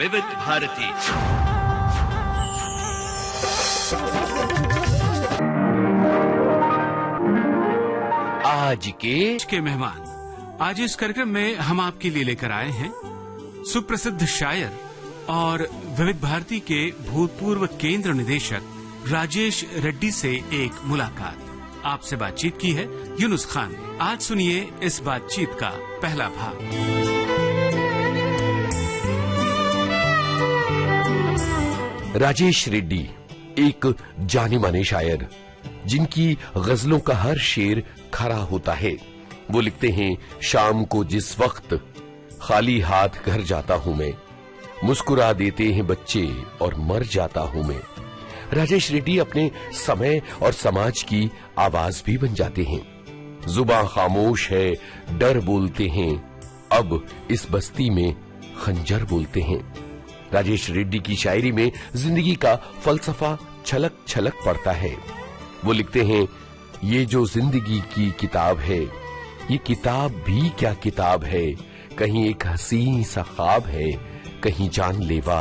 विविध भारती। आज के मेहमान, आज इस कार्यक्रम में हम आपके लिए लेकर आए हैं सुप्रसिद्ध शायर और विविध भारती के भूतपूर्व केंद्र निदेशक राजेश रेड्डी से एक मुलाकात। आपसे बातचीत की है यूनुस खान ने। आज सुनिए इस बातचीत का पहला भाग। राजेश रेड्डी एक जाने माने शायर, जिनकी गजलों का हर शेर खरा होता है। वो लिखते हैं, शाम को जिस वक्त खाली हाथ घर जाता हूं मैं, मुस्कुरा देते हैं बच्चे और मर जाता हूं मैं। राजेश रेड्डी अपने समय और समाज की आवाज भी बन जाते हैं। जुबान खामोश है, डर बोलते हैं, अब इस बस्ती में खंजर बोलते हैं। राजेश रेड्डी की शायरी में जिंदगी का फलसफा छलक छलक पड़ता है। वो लिखते हैं, ये जो जिंदगी की किताब है, ये किताब भी क्या किताब है, कहीं एक हसीन सा ख्वाब है, कहीं जानलेवा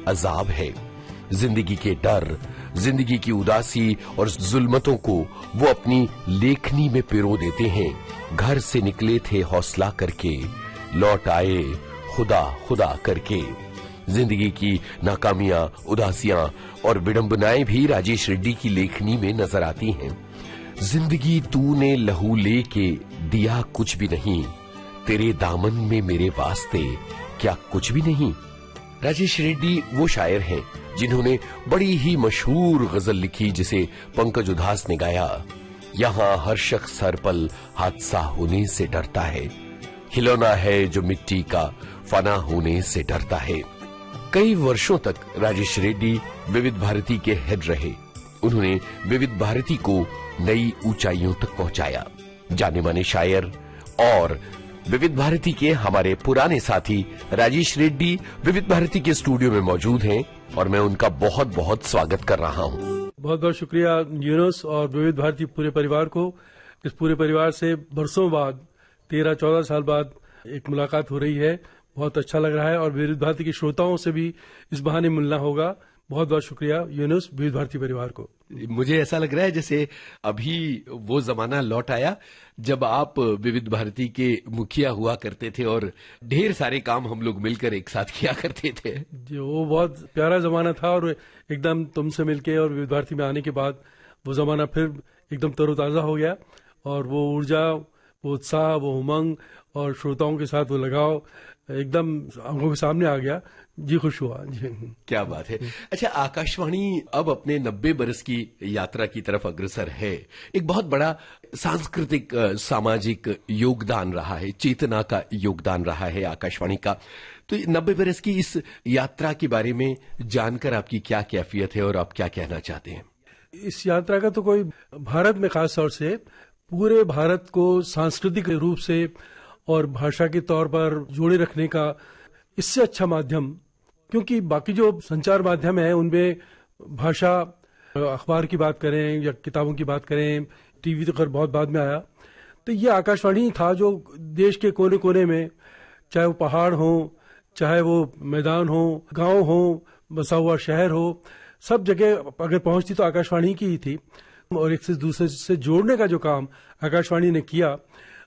अजाब है। जिंदगी के डर, जिंदगी की उदासी और जुल्मतों को वो अपनी लेखनी में पिरो देते हैं। घर से निकले थे हौसला करके, लौट आए खुदा खुदा करके। जिंदगी की नाकामियां, उदासियां और विडंबनाएं भी राजेश रेड्डी की लेखनी में नजर आती हैं। जिंदगी तूने लहू लेके दिया कुछ भी नहीं, तेरे दामन में मेरे वास्ते क्या कुछ भी नहीं। राजेश रेड्डी वो शायर हैं जिन्होंने बड़ी ही मशहूर गजल लिखी, जिसे पंकज उधास ने गाया, यहाँ हर शख्स हर पल हादसा होने से डरता है, खिलौना है जो मिट्टी का फना होने से डरता है। कई वर्षों तक राजेश रेड्डी विविध भारती के हेड रहे। उन्होंने विविध भारती को नई ऊंचाइयों तक पहुंचाया। जाने माने शायर और विविध भारती के हमारे पुराने साथी राजेश रेड्डी विविध भारती के स्टूडियो में मौजूद हैं और मैं उनका बहुत बहुत स्वागत कर रहा हूं। बहुत बहुत शुक्रिया यूनुस और विविध भारती पूरे परिवार को। इस पूरे परिवार से बरसों बाद, 13-14 साल बाद एक मुलाकात हो रही है। बहुत अच्छा लग रहा है और विविध भारती के श्रोताओं से भी इस बहाने मिलना होगा। बहुत बहुत शुक्रिया यूनुस, विविध भारती परिवार को। मुझे ऐसा लग रहा है जैसे अभी वो जमाना लौट आया जब आप विविध भारती के मुखिया हुआ करते थे और ढेर सारे काम हम लोग मिलकर एक साथ किया करते थे। जो वो बहुत प्यारा जमाना था और एकदम तुमसे मिलके और विविध भारती में आने के बाद वो जमाना फिर एकदम तरोताजा हो गया और वो ऊर्जा, वो उत्साह, वो उमंग और श्रोताओं के साथ वो लगाव एकदम आंखों के सामने आ गया। जी, खुश हुआ जी। क्या बात है। अच्छा, आकाशवाणी अब अपने 90 बरस की यात्रा की तरफ अग्रसर है। एक बहुत बड़ा सांस्कृतिक सामाजिक योगदान रहा है, चेतना का योगदान रहा है आकाशवाणी का। तो 90 बरस की इस यात्रा के बारे में जानकर आपकी क्या कैफियत है और आप क्या कहना चाहते हैं? इस यात्रा का तो कोई भारत में खास तौर से पूरे भारत को सांस्कृतिक रूप से और भाषा के तौर पर जोड़े रखने का इससे अच्छा माध्यम, क्योंकि बाकी जो संचार माध्यम है उनमें भाषा, अखबार की बात करें या किताबों की बात करें, टीवी तो खैर बहुत बाद में आया, तो ये आकाशवाणी था जो देश के कोने कोने में, चाहे वो पहाड़ हो, चाहे वो मैदान हो, गांव हो, बसा हुआ शहर हो, सब जगह अगर पहुंचती तो आकाशवाणी की ही थी। और एक से दूसरे से जोड़ने का जो काम आकाशवाणी ने किया,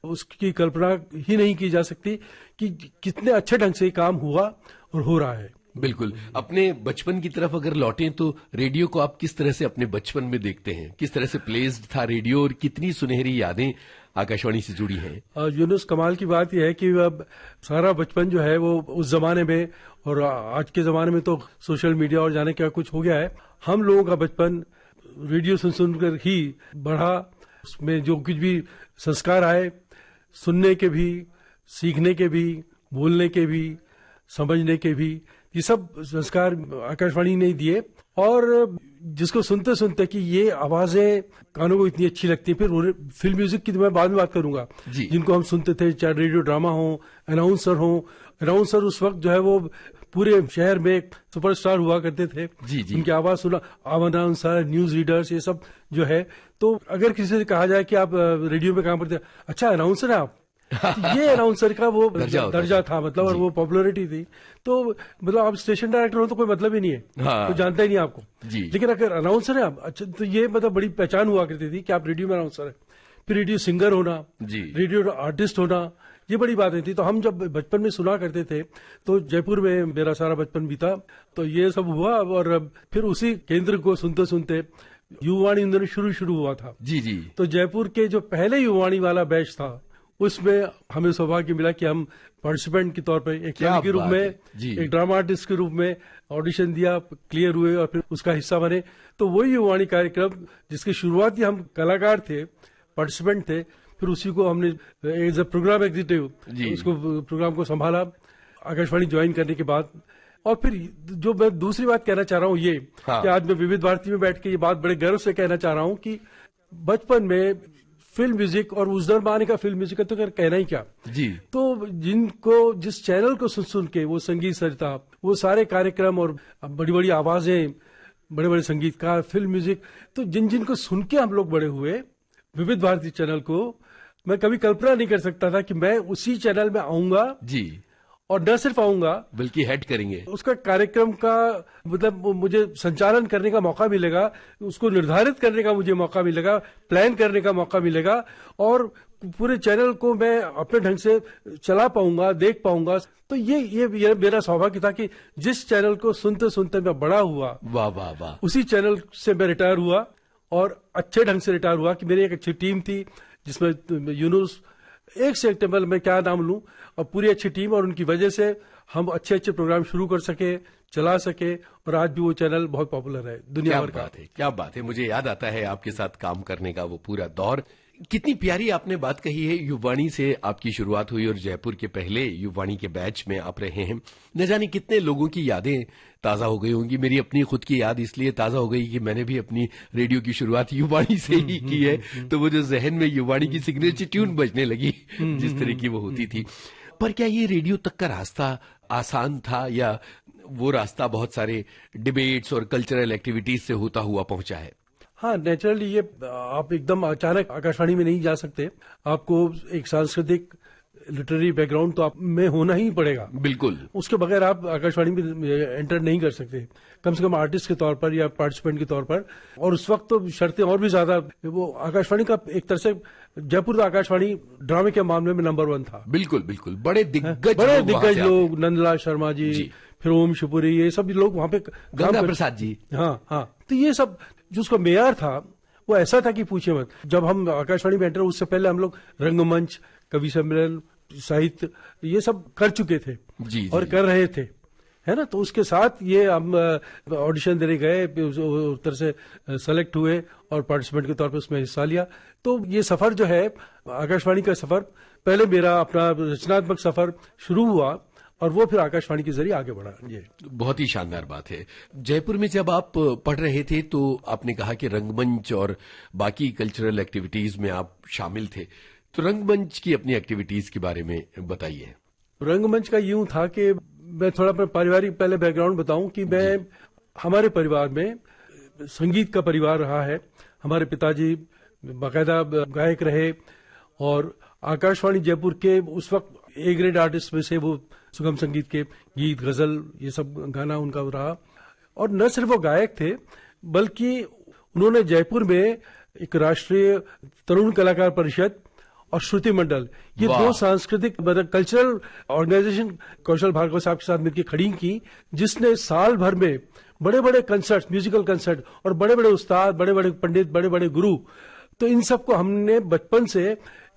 उसकी कल्पना ही नहीं की जा सकती कि कितने अच्छे ढंग से काम हुआ और हो रहा है। बिल्कुल। अपने बचपन की तरफ अगर लौटें तो रेडियो को आप किस तरह से अपने बचपन में देखते हैं? किस तरह से प्लेस्ड था रेडियो और कितनी सुनहरी यादें आकाशवाणी से जुड़ी हैं? यूनुस, कमाल की बात यह है कि अब सारा बचपन जो है वो उस जमाने में और आज के जमाने में तो सोशल मीडिया और जाने क्या कुछ हो गया है। हम लोगों का बचपन रेडियो सुनकर ही बढ़ा। उसमें जो कुछ भी संस्कार आए, सुनने के भी, सीखने के भी, बोलने के भी, समझने के भी, ये सब संस्कार आकाशवाणी ने दिए। और जिसको सुनते सुनते कि ये आवाजें कानों को इतनी अच्छी लगती है, फिर फिल्म म्यूजिक की तो मैं बाद में बात करूंगा, जिनको हम सुनते थे, चाहे रेडियो ड्रामा हो, अनाउंसर उस वक्त जो है वो पूरे शहर में सुपरस्टार हुआ करते थे। उनकी आवाज सुना, अनाउंसर, न्यूज रीडर्स, ये सब जो है। तो अगर किसी से कहा जाए कि आप रेडियो में काम करते हैं, अच्छा अनाउंसर है आप, ये अनाउंसर का वो दर्जा था मतलब, और वो पॉपुलैरिटी थी। तो मतलब आप स्टेशन डायरेक्टर हो तो कोई मतलब ही नहीं है, हाँ। तो जानता ही नहीं आपको जी। लेकिन अगर अनाउंसर है आप, अच्छा, तो ये मतलब बड़ी पहचान हुआ करती थी कि आप रेडियो में अनाउंसर है। फिर रेडियो सिंगर होना, जी। रेडियो आर्टिस्ट होना, ये बड़ी बातें थी। तो हम जब बचपन में सुना करते थे, तो जयपुर में मेरा सारा बचपन बीता, तो ये सब हुआ। और फिर उसी केंद्र को सुनते सुनते युवाणी इन दिनों शुरू हुआ था। जी जी। तो जयपुर के जो पहले युवाणी वाला बैच था, उसमें हमें सौभाग्य मिला कि हम पार्टिसिपेंट के तौर पर एक कवि के रूप में, एक ड्रामा आर्टिस्ट के रूप में ऑडिशन दिया, क्लियर हुए और फिर उसका हिस्सा बने। तो वही युवाणी कार्यक्रम जिसकी शुरुआत ही हम कलाकार थे, पार्टिसिपेंट थे, फिर उसी को हमने एज ए प्रोग्राम एग्जीक्यूटिव उसको प्रोग्राम को संभाला आकाशवाणी ज्वाइन करने के बाद। और फिर जो मैं दूसरी बात कहना चाह रहा हूँ ये, हाँ। कि आज मैं विविध भारती में बैठ के ये बात बड़े गर्व से कहना चाह रहा हूँ कि बचपन में फिल्म म्यूजिक, और उस जमाने का फिल्म म्यूजिक तो कहना ही क्या जी। तो जिनको जिस चैनल को सुन के वो संगीत सरिता, वो सारे कार्यक्रम और बड़ी बड़ी आवाजें, बड़े बड़े संगीतकार, फिल्म म्यूजिक, तो जिनको सुन के हम लोग बड़े हुए, विविध भारती चैनल को, मैं कभी कल्पना नहीं कर सकता था कि मैं उसी चैनल में आऊंगा जी, और न सिर्फ आऊंगा बल्कि हेड करेंगे उसका कार्यक्रम का, मतलब मुझे संचालन करने का मौका मिलेगा, उसको निर्धारित करने का मुझे मौका मिलेगा, प्लान करने का मौका मिलेगा, और पूरे चैनल को मैं अपने ढंग से चला पाऊंगा, देख पाऊंगा। तो ये मेरा सौभाग्य था कि जिस चैनल को सुनते सुनते मैं बड़ा हुआ, वाह वाह वाह, उसी चैनल से मैं रिटायर हुआ, और अच्छे ढंग से रिटायर हुआ कि मेरी एक अच्छी टीम थी, जिसमें यूनुस, एक से एक टेबल में क्या नाम लूं, और पूरी अच्छी टीम, और उनकी वजह से हम अच्छे अच्छे प्रोग्राम शुरू कर सके, चला सके, और आज भी वो चैनल बहुत पॉपुलर है दुनिया भर का। क्या बात है। मुझे याद आता है आपके साथ काम करने का वो पूरा दौर। कितनी प्यारी आपने बात कही है। युवाणी से आपकी शुरुआत हुई और जयपुर के पहले युवाणी के बैच में आप रहे हैं। न जाने कितने लोगों की यादें ताजा हो गई होंगी। मेरी अपनी खुद की याद इसलिए ताजा हो गई कि मैंने भी अपनी रेडियो की शुरुआत युवाणी से ही की है, तो वो जो जहन में युवाणी की सिग्नेचर ट्यून बजने लगी जिस तरह की वो होती थी। पर क्या ये रेडियो तक का रास्ता आसान था, या वो रास्ता बहुत सारे डिबेट्स और कल्चरल एक्टिविटीज से होता हुआ पहुंचा है? हाँ, नेचुरली ये आप एकदम अचानक आकाशवाणी में नहीं जा सकते, आपको एक सांस्कृतिक लिटरेरी बैकग्राउंड तो आप में होना ही पड़ेगा। बिल्कुल, उसके बगैर आप आकाशवाणी में एंटर नहीं कर सकते, कम से कम आर्टिस्ट के तौर पर या पार्टिसिपेंट के तौर पर। और उस वक्त तो शर्तें और भी ज्यादा, वो आकाशवाणी का एक तरह से जयपुर का आकाशवाणी ड्रामे के मामले में नंबर 1 था। बिल्कुल बिल्कुल, बड़े दिग्गज लोग, नंदलाल शर्मा जी, फिर ओम शिवपुरी, ये सब लोग वहां पे, गंगा प्रसाद जी, हाँ, तो ये सब जो उसका मेयर था वो ऐसा था कि पूछे मत। जब हम आकाशवाणी में एंटर, उससे पहले हम लोग रंगमंच, कवि सम्मेलन, साहित्य, ये सब कर चुके थे जी, और कर रहे थे, है ना। तो उसके साथ ये हम ऑडिशन देने गए, उत्तर से सेलेक्ट हुए और पार्टिसिपेंट के तौर पे उसमें हिस्सा लिया। तो ये सफर जो है आकाशवाणी का सफर, पहले मेरा अपना रचनात्मक सफर शुरू हुआ और वो फिर आकाशवाणी के जरिए आगे बढ़ा। ये बहुत ही शानदार बात है। जयपुर में जब आप पढ़ रहे थे तो आपने कहा कि रंगमंच और बाकी कल्चरल एक्टिविटीज में आप शामिल थे, तो रंगमंच की अपनी एक्टिविटीज के बारे में बताइए। रंगमंच का यूं था कि मैं थोड़ा अपना पारिवारिक पहले बैकग्राउंड बताऊं कि मैं, हमारे परिवार में संगीत का परिवार रहा है। हमारे पिताजी बाकायदा गायक रहे और आकाशवाणी जयपुर के उस वक्त ए ग्रेड आर्टिस्ट में से वो सुगम संगीत के गीत, गजल, ये सब गाना उनका रहा। और न सिर्फ वो गायक थे बल्कि उन्होंने जयपुर में एक राष्ट्रीय तरुण कलाकार परिषद और श्रुति मंडल, ये 2 सांस्कृतिक मतलब कल्चरल ऑर्गेनाइजेशन कौशल भार्गव साहब के साथ मिलकर खड़ी की, जिसने साल भर में बड़े बड़े कंसर्ट, म्यूजिकल कंसर्ट, और बड़े बड़े उस्ताद, बड़े बड़े पंडित, बड़े बड़े गुरु, तो इन सबको हमने बचपन से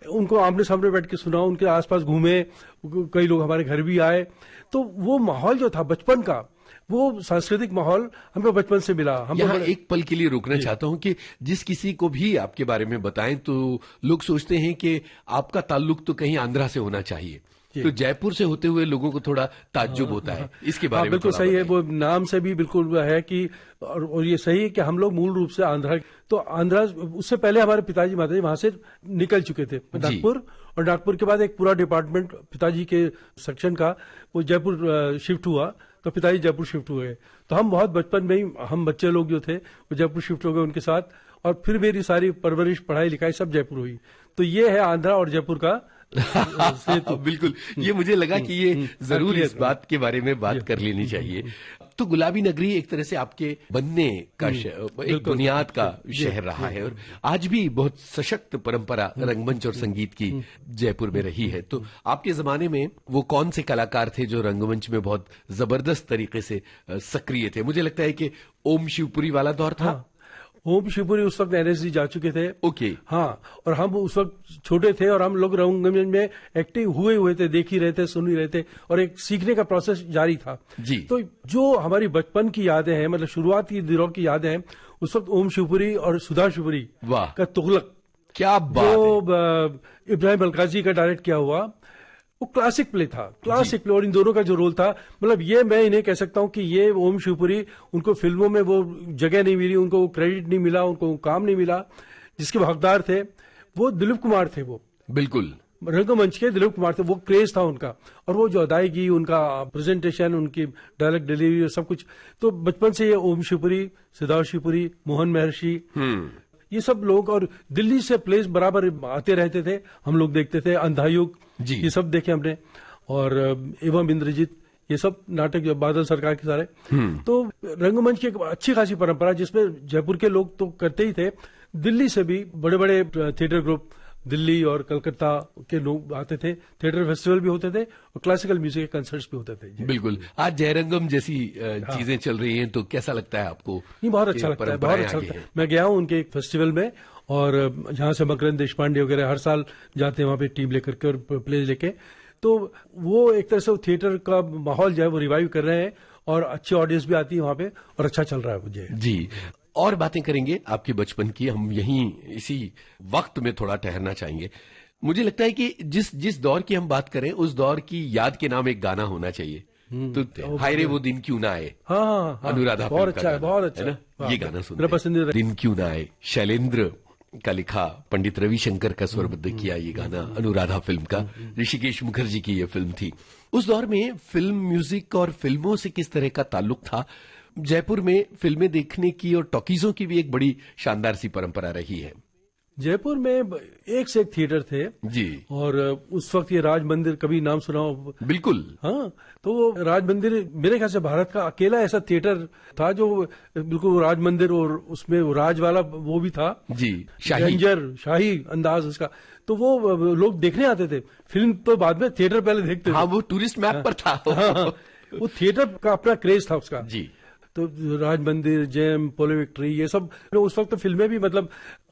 उनको आमने सामने बैठ के सुना, उनके आसपास घूमे, कई लोग हमारे घर भी आए। तो वो माहौल जो था बचपन का, वो सांस्कृतिक माहौल हमें बचपन से मिला। हम यहाँ एक पल के लिए रुकना चाहता हूँ कि जिस किसी को भी आपके बारे में बताएं तो लोग सोचते हैं कि आपका ताल्लुक तो कहीं आंध्रा से होना चाहिए, तो जयपुर से होते हुए लोगों को थोड़ा ताज्जुब होता है। इसके बारे में बिल्कुल सही है, वो नाम से भी बिल्कुल है कि, और ये सही है कि हम लोग मूल रूप से आंध्रा, तो आंध्रा उससे पहले हमारे पिताजी माताजी वहां से निकल चुके थे नागपुर, और नागपुर के बाद एक पूरा डिपार्टमेंट पिताजी के सेक्शन का वो जयपुर शिफ्ट हुआ, तो पिताजी जयपुर शिफ्ट हुए। तो हम बहुत बचपन में ही, हम बच्चे लोग जो थे वो जयपुर शिफ्ट हो गए उनके साथ, और फिर मेरी सारी परवरिश, पढ़ाई लिखाई सब जयपुर हुई। तो ये है आंध्रा और जयपुर का सेतु। बिल्कुल, ये मुझे लगा कि ये जरूर इस बात के बारे में बात कर लेनी चाहिए। तो गुलाबी नगरी एक तरह से आपके बनने का एक बुनियाद का शहर रहा है और आज भी बहुत सशक्त परंपरा रंगमंच और संगीत की जयपुर में रही है। तो आपके जमाने में वो कौन से कलाकार थे जो रंगमंच में बहुत जबरदस्त तरीके से सक्रिय थे? मुझे लगता है कि ओम शिवपुरी वाला दौर था। ओम शिवपुरी उस वक्त एनएसजी जा चुके थे। ओके। हाँ, और हम उस वक्त छोटे थे और हम लोग रंगमंच में एक्टिव हुए थे, देख ही रहे थे, सुन ही रहे थे और एक सीखने का प्रोसेस जारी था जी। तो जो हमारी बचपन की यादें हैं, मतलब शुरुआत की दिनों की यादें हैं, उस वक्त ओम शिवपुरी और सुधा शिवपुरी वाह का तुगलक, क्या बात जो इब्राहिम अलकाजी का डायरेक्ट किया हुआ, वो क्लासिक प्ले था, क्लासिक प्ले। और इन दोनों का जो रोल था, मतलब ये मैं इन्हें कह सकता हूं कि ये ओम शिवपुरी, उनको फिल्मों में वो जगह नहीं मिली, उनको क्रेडिट नहीं मिला, उनको काम नहीं मिला, जिसके वो हकदार थे वो दिलीप कुमार थे। वो बिल्कुल रंगमंच के दिलीप कुमार थे, वो क्रेज था उनका। और वो जो अदायगी, उनका प्रेजेंटेशन, उनकी डायलॉग डिलीवरी, सब कुछ, तो बचपन से ये ओम शिवपुरी, सिद्धार्थ शिवपुरी, मोहन महर्षि, ये सब लोग, और दिल्ली से प्लेस बराबर आते रहते थे, हम लोग देखते थे। अंधायुग, ये सब देखे हमने, और एवं इंद्रजीत, ये सब नाटक जो बादल सरकार के सारे। तो रंगमंच की एक अच्छी खासी परंपरा, जिसमें जयपुर के लोग तो करते ही थे, दिल्ली से भी बड़े बड़े थिएटर ग्रुप, दिल्ली और कलकत्ता के लोग आते थे, थिएटर फेस्टिवल भी होते थे और क्लासिकल म्यूजिक के कंसर्ट्स भी होते थे। बिल्कुल। आज जयरंगम जैसी चीजें चल रही हैं, तो कैसा लगता है आपको? नहीं, बहुत अच्छा लगता है, बहुत अच्छा लगता है। मैं गया हूँ उनके एक फेस्टिवल में, और जहां से मकरंद देशपांडे वगैरह हर साल जाते हैं वहां पे टीम लेकर के और प्ले लेके, तो वो एक तरह से थिएटर का माहौल जो है वो रिवाइव कर रहे हैं, और अच्छी ऑडियंस भी आती है वहां पे, और अच्छा चल रहा है मुझे जी। और बातें करेंगे आपके बचपन की, हम यहीं इसी वक्त में थोड़ा ठहरना चाहेंगे। मुझे लगता है कि जिस दौर की हम बात करें, उस दौर की याद के नाम एक गाना होना चाहिए। तो हाय रे वो दिन क्यों ना आए, हाँ, अनुराधा, बहुत अच्छा है, बहुत अच्छा है ना, ये गाना सुनते मेरा पसंदीदा। दिन क्यों ना आए, शैलेंद्र का लिखा, पंडित रविशंकर का स्वरबद्ध किया ये गाना, अनुराधा फिल्म का, ऋषिकेश मुखर्जी की ये फिल्म थी। उस दौर में फिल्म म्यूजिक और फिल्मों से किस तरह का ताल्लुक था? जयपुर में फिल्में देखने की और टॉकीजों की भी एक बड़ी शानदार सी परंपरा रही है। जयपुर में एक से एक थिएटर थे जी, और उस वक्त ये राज मंदिर, कभी नाम सुना हो? बिल्कुल। हाँ, तो वो राज मंदिर मेरे ख्याल से भारत का अकेला ऐसा थिएटर था जो बिल्कुल राज मंदिर, और उसमें राज वाला वो भी था जी, शाही अंदाज उसका, तो वो लोग देखने आते थे। फिल्म तो बाद में, थिएटर पहले देखते थे। हाँ, वो टूरिस्ट मैप पर था। हाँ, वो थिएटर का अपना क्रेज था उसका जी। तो राज मंदिर, जेम, पोलो विक्ट्री, ये सब उस वक्त तो फिल्में भी, मतलब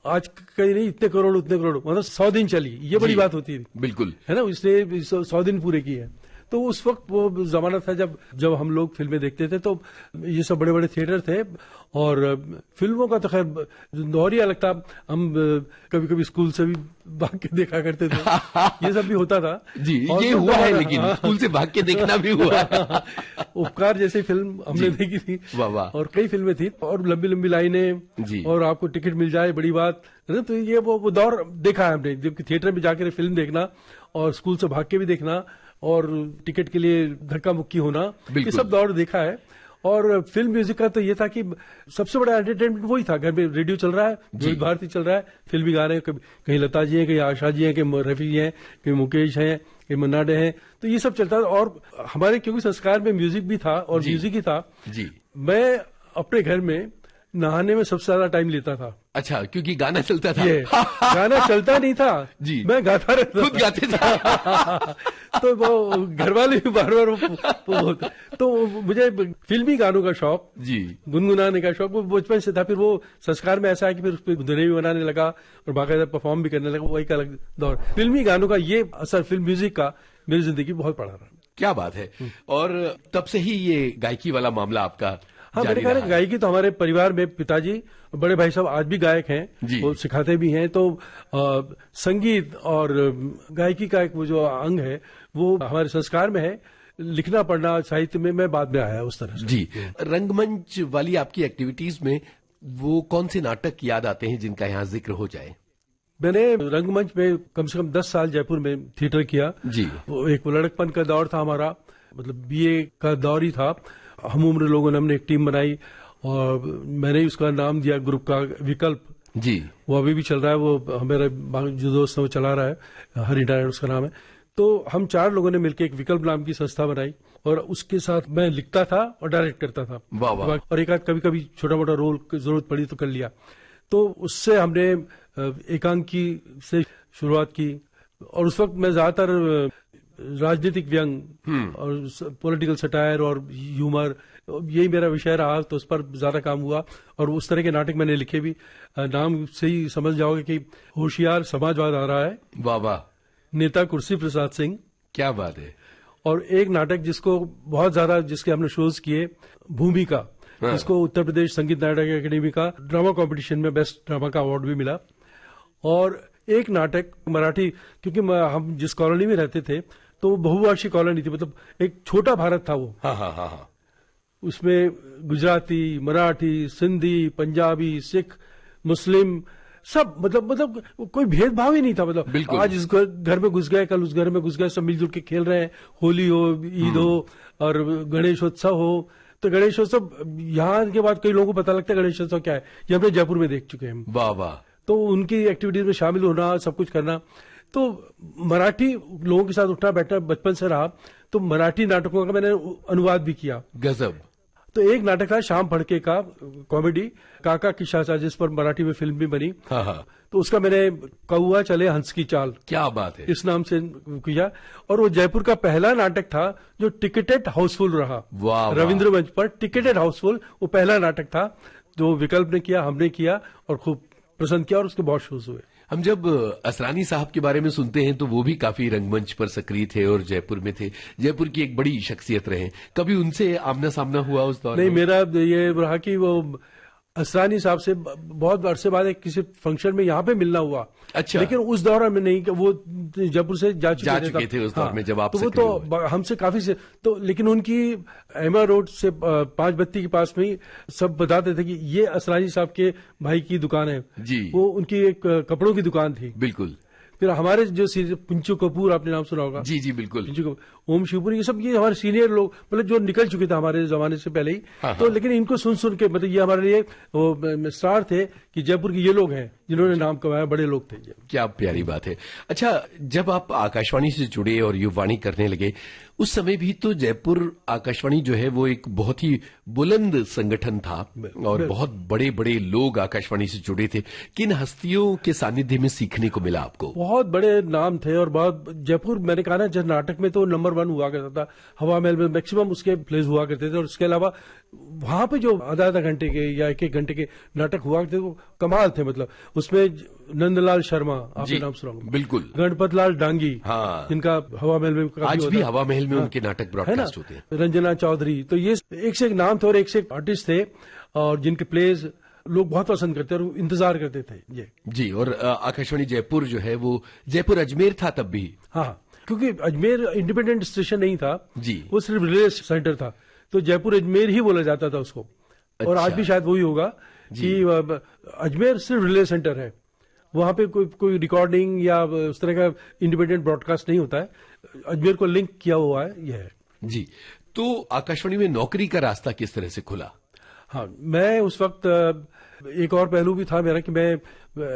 आज कहीं नहीं, इतने करोड़ उतने करोड़, मतलब 100 दिन चली, ये बड़ी बात होती है। बिल्कुल, है ना, इसलिए 100 दिन पूरे किए हैं। तो उस वक्त वो जमाना था जब हम लोग फिल्में देखते थे, तो ये सब बड़े बड़े थिएटर थे, और फिल्मों का तो खैर दौर ही अलग था। हम कभी कभी स्कूल से भी भाग के देखा करते थे, ये सब भी होता था जी। ये हुआ है, लेकिन स्कूल से भाग के देखना भी हुआ है। उपकार जैसी फिल्म हमने देखी थी, वाह, और कई फिल्में थी, और लंबी लंबी लाइनें, और आपको टिकट मिल जाए, बड़ी बात है ना। तो ये वो दौर देखा है हमने, जबकि थिएटर में जाकर फिल्म देखना, और स्कूल से भाग के भी देखना, और टिकट के लिए धक्का मुक्की होना, ये सब दौर देखा है। और फिल्म म्यूजिक का तो ये था कि सबसे बड़ा एंटरटेनमेंट वही था। घर में रेडियो चल रहा है, विविध भारती चल रहा है, फिल्मी गा रहे हैं, कहीं लता जी हैं, कहीं आशा जी हैं, कहीं रफी जी हैं, कहीं मुकेश हैं, कहीं मन्ना डे हैं, तो ये सब चलता था। और हमारे क्योंकि संस्कार में म्यूजिक भी था, और म्यूजिक ही था जी। मैं अपने घर में नहाने में सबसे ज्यादा टाइम लेता था। अच्छा, क्योंकि गाना चलता था। गाना चलता नहीं था जी, मैं गाता रहता, खुद गाते थे। तो वो घर वाले भी बार बार तो मुझे फिल्मी गानों का शौक जी, गुनगुनाने का शौक वो बचपन से था। फिर वो संस्कार में ऐसा है कि फिर उस पर धुनें भी बनाने लगा और बाकायदा परफॉर्म भी करने लगा। वो एक अलग दौर, फिल्मी गानों का ये असर फिल्म म्यूजिक का मेरी जिंदगी बहुत पड़ा रहा। क्या बात है। और तब से ही ये गायकी वाला मामला आपका? हाँ, मेरे ख्याल गायकी तो हमारे परिवार में पिताजी, बड़े भाई साहब आज भी गायक हैं, वो सिखाते भी हैं। तो संगीत और गायकी का एक वो जो अंग है वो हमारे संस्कार में है। लिखना पढ़ना साहित्य में मैं बाद में आया उस तरह से। जी, रंगमंच वाली आपकी एक्टिविटीज में वो कौन से नाटक याद आते हैं जिनका यहाँ जिक्र हो जाए? मैंने रंगमंच में कम से कम 10 साल जयपुर में थिएटर किया जी। वो एक लड़कपन का दौर था हमारा, मतलब बीए का दौर ही था। हम उम्र लोगों ने हमने एक टीम बनाई और मैंने उसका नाम दिया ग्रुप का विकल्प, जी, वो अभी भी चल रहा है। वो मेरा जो दोस्त है वो चला रहा है, हरि नारायण उसका नाम है। तो हम 4 लोगों ने मिलकर एक विकल्प नाम की संस्था बनाई और उसके साथ मैं लिखता था और डायरेक्ट करता था। वाह वाह। और एक आध कभी कभी छोटा मोटा रोल की जरूरत पड़ी तो कर लिया। तो उससे हमने एकांकी से शुरुआत की और उस वक्त मैं ज्यादातर राजनीतिक व्यंग और पॉलिटिकल सटायर और ह्यूमर, यही मेरा विषय रहा, तो उस पर ज्यादा काम हुआ और उस तरह के नाटक मैंने लिखे भी। नाम से ही समझ जाओगे कि होशियार समाजवाद आ रहा है, वाह वाह, नेता कुर्सी प्रसाद सिंह, क्या बात है। और एक नाटक जिसको बहुत ज्यादा, जिसके हमने शोज किए, भूमिका, जिसको उत्तर प्रदेश संगीत नाटक अकेडमी का ड्रामा कंपटीशन में बेस्ट ड्रामा का अवार्ड भी मिला। और एक नाटक मराठी, क्योंकि हम जिस कॉलोनी में रहते थे तो वो बहुभाषी कॉलोनी थी, मतलब एक छोटा भारत था वो। हाँ हाँ हाँ हाँ। उसमें गुजराती, मराठी, सिंधी, पंजाबी, सिख, मुस्लिम सब, मतलब कोई भेदभाव ही नहीं था। मतलब आज इस घर में घुस गए, कल उस घर में घुस गए, सब मिलजुल के खेल रहे हैं। होली हो, ईद हो और गणेशोत्सव हो। तो गणेशोत्सव यहाँ के बाद कई लोगों को पता लगता है गणेशोत्सव क्या है, ये हमने जयपुर में देख चुके हैं। वाह वाह। तो उनकी एक्टिविटीज में शामिल होना, सब कुछ करना, तो मराठी लोगों के साथ उठना बैठना बचपन से रहा। तो मराठी नाटकों का मैंने अनुवाद भी किया। गजब। तो एक नाटक था शाम फड़के का, कॉमेडी, काका की शाचा, जिस पर मराठी में फिल्म भी बनी। हाँ हाँ। तो उसका मैंने कौआ चले हंस की चाल, क्या बात है, इस नाम से किया। और वो जयपुर का पहला नाटक था जो टिकटेड हाउसफुल रहा। वाह। रविंद्र मंच पर टिकटेड हाउसफुल, वो पहला नाटक था जो विकल्प ने किया, हमने किया और खूब पसंद किया और उसके बहुत शोज हुए। हम जब असरानी साहब के बारे में सुनते हैं तो वो भी काफी रंगमंच पर सक्रिय थे और जयपुर में थे, जयपुर की एक बड़ी शख्सियत रहे। कभी उनसे आमना सामना हुआ उस दौर में? नहीं, मेरा ये रहा कि वो असरानी साहब से बहुत अरसे बाद एक किसी फंक्शन में यहाँ पे मिलना हुआ। अच्छा। लेकिन उस दौरान में नहीं, वो जयपुर से जा चुके थे उस दौर में जब आप तो वो तो हमसे काफी से तो, लेकिन उनकी एमा रोड से 5 बत्ती के पास में ही सब बताते थे कि ये असरानी साहब के भाई की दुकान है जी। वो उनकी एक कपड़ों की दुकान थी। बिल्कुल। फिर हमारे जो पिंचू कपूर, आपने नाम सुना होगा? जी जी बिल्कुल। पिंचू कपूर, ओम शिवपुरी, ये सब ये हमारे सीनियर लोग, मतलब जो निकल चुके थे हमारे जमाने से पहले ही। हाँ, तो लेकिन इनको सुन के, मतलब ये हमारे लिए वो स्टार थे कि जयपुर के ये लोग हैं जिन्होंने नाम कमाया, बड़े लोग थे। क्या प्यारी बात है। अच्छा, जब आप आकाशवाणी से जुड़े और युवावाणी करने लगे, उस समय भी तो जयपुर आकाशवाणी जो है वो एक बहुत ही बुलंद संगठन था और बहुत बड़े बड़े लोग आकाशवाणी से जुड़े थे। किन हस्तियों के सानिध्य में सीखने को मिला आपको? बहुत बड़े नाम थे और बहुत, जयपुर मैंने कहा ना, जब नाटक में तो नंबर 1 हुआ करता था। हवा महल में मैक्सिमम उसके प्लेस हुआ करते थे और उसके अलावा वहां पे जो आधा घंटे के या 1 घंटे के नाटक हुआ करते थे वो कमाल थे। मतलब उसमें नंदलाल शर्मा, आपने नाम सुना होगा? बिल्कुल। गणपत लाल डांगी, हाँ। जिनका हवा महल में आज भी हवा महल में उनके नाटक ब्रॉडकास्ट होते हैं। रंजना चौधरी, तो ये एक से एक नाम थे और एक से एक आर्टिस्ट थे और जिनके प्लेस लोग बहुत पसंद करते और इंतजार करते थे ये। जी। और आकाशवाणी जयपुर जो है वो जयपुर अजमेर था तब भी। हाँ, क्योंकि अजमेर इंडिपेंडेंट स्टेशन नहीं था जी, वो सिर्फ रिले सेंटर था, तो जयपुर अजमेर ही बोला जाता था उसको। और आज भी शायद वही होगा कि अजमेर सिर्फ रिले सेंटर है, वहां पे कोई रिकॉर्डिंग या उस तरह का इंडिपेंडेंट ब्रॉडकास्ट नहीं होता है। अजमेर को लिंक किया हुआ है ये है जी। तो आकाशवाणी में नौकरी का रास्ता किस तरह से खुला? हाँ, मैं उस वक्त, एक और पहलू भी था मेरा कि मैं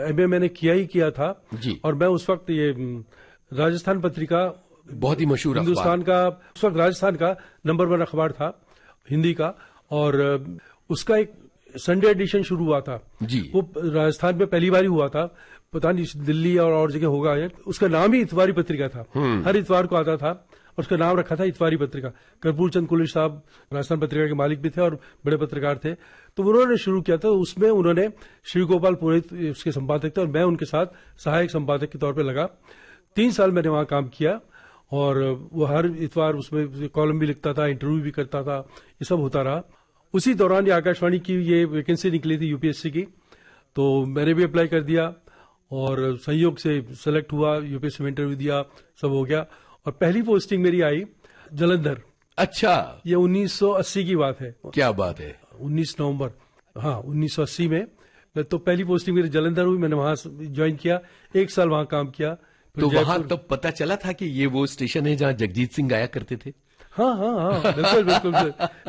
एमए मैंने किया था जी। और मैं उस वक्त ये राजस्थान पत्रिका, बहुत ही मशहूर हिंदुस्तान का, उस वक्त राजस्थान का नंबर 1 अखबार था हिंदी का, और उसका एक संडे एडिशन शुरू हुआ था जी। वो राजस्थान में पहली बार ही हुआ था, पता नहीं दिल्ली और जगह होगा। उसका नाम ही इतवारी पत्रिका था, हर इतवार को आता था और उसका नाम रखा था इतवारी पत्रिका। कर्पूर चंद कुलिश साहब राजस्थान पत्रिका के मालिक भी थे और बड़े पत्रकार थे, तो उन्होंने शुरू किया था। उसमें उन्होंने श्री गोपाल पुरोहित उसके संपादक थे और मैं उनके साथ सहायक संपादक के तौर पर लगा। 3 साल मैंने वहां काम किया और वो हर इतवार उसमें कॉलम भी लिखता था, इंटरव्यू भी करता था, ये सब होता रहा। उसी दौरान ये आकाशवाणी की ये वैकेंसी निकली थी यूपीएससी की, तो मैंने भी अप्लाई कर दिया और संयोग से सेलेक्ट हुआ, यूपीएससी में इंटरव्यू दिया, सब हो गया और पहली पोस्टिंग मेरी आई जलंधर। अच्छा, ये 1980 की बात है। क्या बात है। 19 नवंबर, हाँ 1980 में तो पहली पोस्टिंग मेरी जलंधर हुई। मैंने वहां ज्वाइन किया, 1 साल वहां काम किया। तो वहां तब पता चला था कि ये वो स्टेशन है जहां जगजीत सिंह गाया करते थे? हाँ हाँ हाँ, बिल्कुल बिल्कुल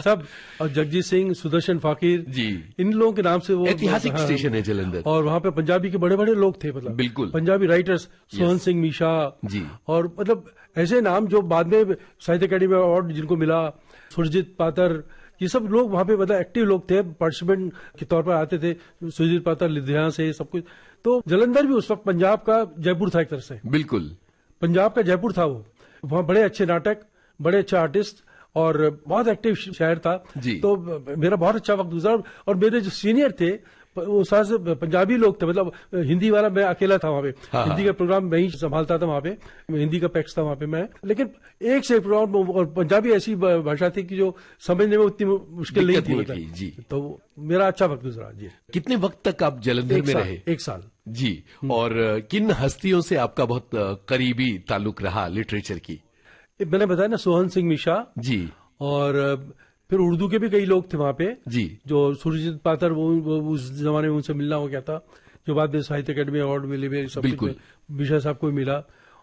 सब। और जगजीत सिंह, सुदर्शन फाकिर जी, इन लोगों के नाम से वो ऐतिहासिक स्टेशन है जालंधर। और वहाँ पे पंजाबी के बड़े बड़े लोग थे, मतलब बिल्कुल। पंजाबी राइटर्स, सोहन सिंह मीशा जी, और मतलब ऐसे नाम जो बाद में साहित्य अकेडमी अवार्ड जिनको मिला, सुरजीत पातर, ये सब लोग वहाँ पे मतलब एक्टिव लोग थे, पार्टिसिपेंट के तौर पर आते थे। सुरजीत पातर लुधियाना से, सब कुछ। तो जालंधर भी उस वक्त पंजाब का जयपुर था एक तरह से, बिल्कुल पंजाब का जयपुर था वो। वहाँ बड़े अच्छे नाटक, बड़े अच्छे आर्टिस्ट और बहुत एक्टिव शायर था जी। तो मेरा बहुत अच्छा वक्त गुजरा। और मेरे जो सीनियर थे वो सारे पंजाबी लोग थे, मतलब हिंदी वाला मैं अकेला था वहाँ पे। हाँ, हिंदी का प्रोग्राम मैं ही संभालता था वहाँ पे, हिंदी का पैक्स था वहाँ पे मैं। लेकिन एक से प्रोग्राम, और पंजाबी ऐसी भाषा थी कि जो समझने में उतनी मुश्किल नहीं दिक्कत थी, नहीं मतलब। थी, जी। तो मेरा अच्छा वक्त गुजरा जी। कितने वक्त तक आप जालंधर में रहे? 1 साल जी। और किन हस्तियों से आपका बहुत करीबी ताल्लुक रहा लिटरेचर की? मैंने बताया ना, सोहन सिंह मीशा जी, और फिर उर्दू के भी कई लोग थे वहाँ पे, जी, जो सुरजीत पातर, वो उस जमाने में उनसे मिलना हो गया था, जो बाद में साहित्य अकेडमी अवार्ड मिले, मेरे सब बिल्कुल। मिशा साहब को मिला।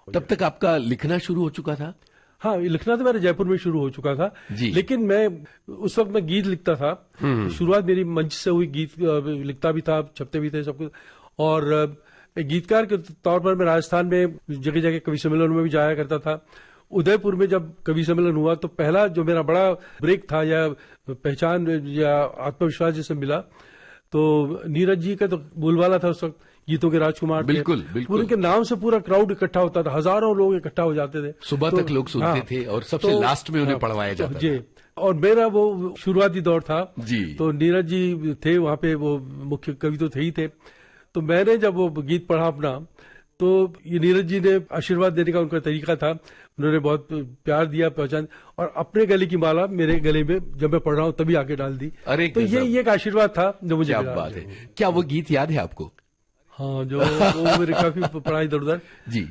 तब तक आपका लिखना शुरू हो चुका था? हाँ, लिखना तो मेरे जयपुर में शुरू हो चुका था जी। लेकिन मैं उस वक्त मैं गीत लिखता था। तो शुरुआत मेरी मंच से हुई, गीत लिखता भी था, छपते भी थे, सब कुछ। और एक गीतकार के तौर पर मैं राजस्थान में जगह जगह कवि सम्मेलन में भी जाया करता था। उदयपुर में जब कवि सम्मेलन हुआ तो पहला जो मेरा बड़ा ब्रेक था या पहचान या आत्मविश्वास जैसे मिला, तो नीरज जी का तो बोलबाला था उस वक्त, गीतों के राजकुमार थे। बिल्कुल, बिल्कुल। उनके नाम से पूरा क्राउड इकट्ठा होता था, हजारों लोग इकट्ठा हो जाते थे, सुबह तो, तक लोग सुनते थे और सबसे लास्ट में उन्हें पढ़वाया जाता जी। था। और मेरा वो शुरुआती दौर था जी। तो नीरज जी थे वहां पे, वो मुख्य कवि तो थे ही थे। तो मैंने जब वो गीत पढ़ा अपना, तो ये नीरज जी ने आशीर्वाद देने का उनका तरीका था, उन्होंने बहुत प्यार दिया, पहचान, और अपने गले की माला मेरे गले में जब मैं पढ़ रहा हूँ तभी आके डाल दी। अरे तो ये एक आशीर्वाद था जो मुझे क्या मिला। बात है। क्या वो गीत याद है आपको? हाँ, जो वो मेरे काफी पढ़ा इधर उधर। जी,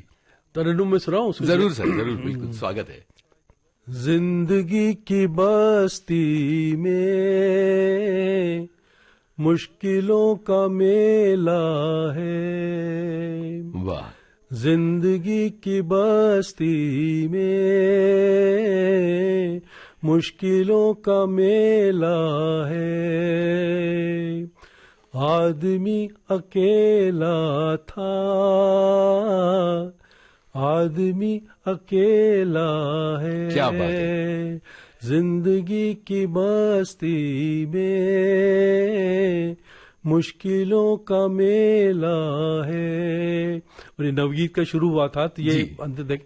तरन्नुम में सुनाऊं? जरूर सर, जरूर, बिल्कुल, स्वागत है। जिंदगी की बस्ती में मुश्किलों का मेला है, वाह। जिंदगी की बस्ती में मुश्किलों का मेला है, आदमी अकेला था, आदमी अकेला है। क्या बात है। जिंदगी की बस्ती में मुश्किलों का मेला है। और ये नवगीत का शुरू हुआ था, तो ये अंत तक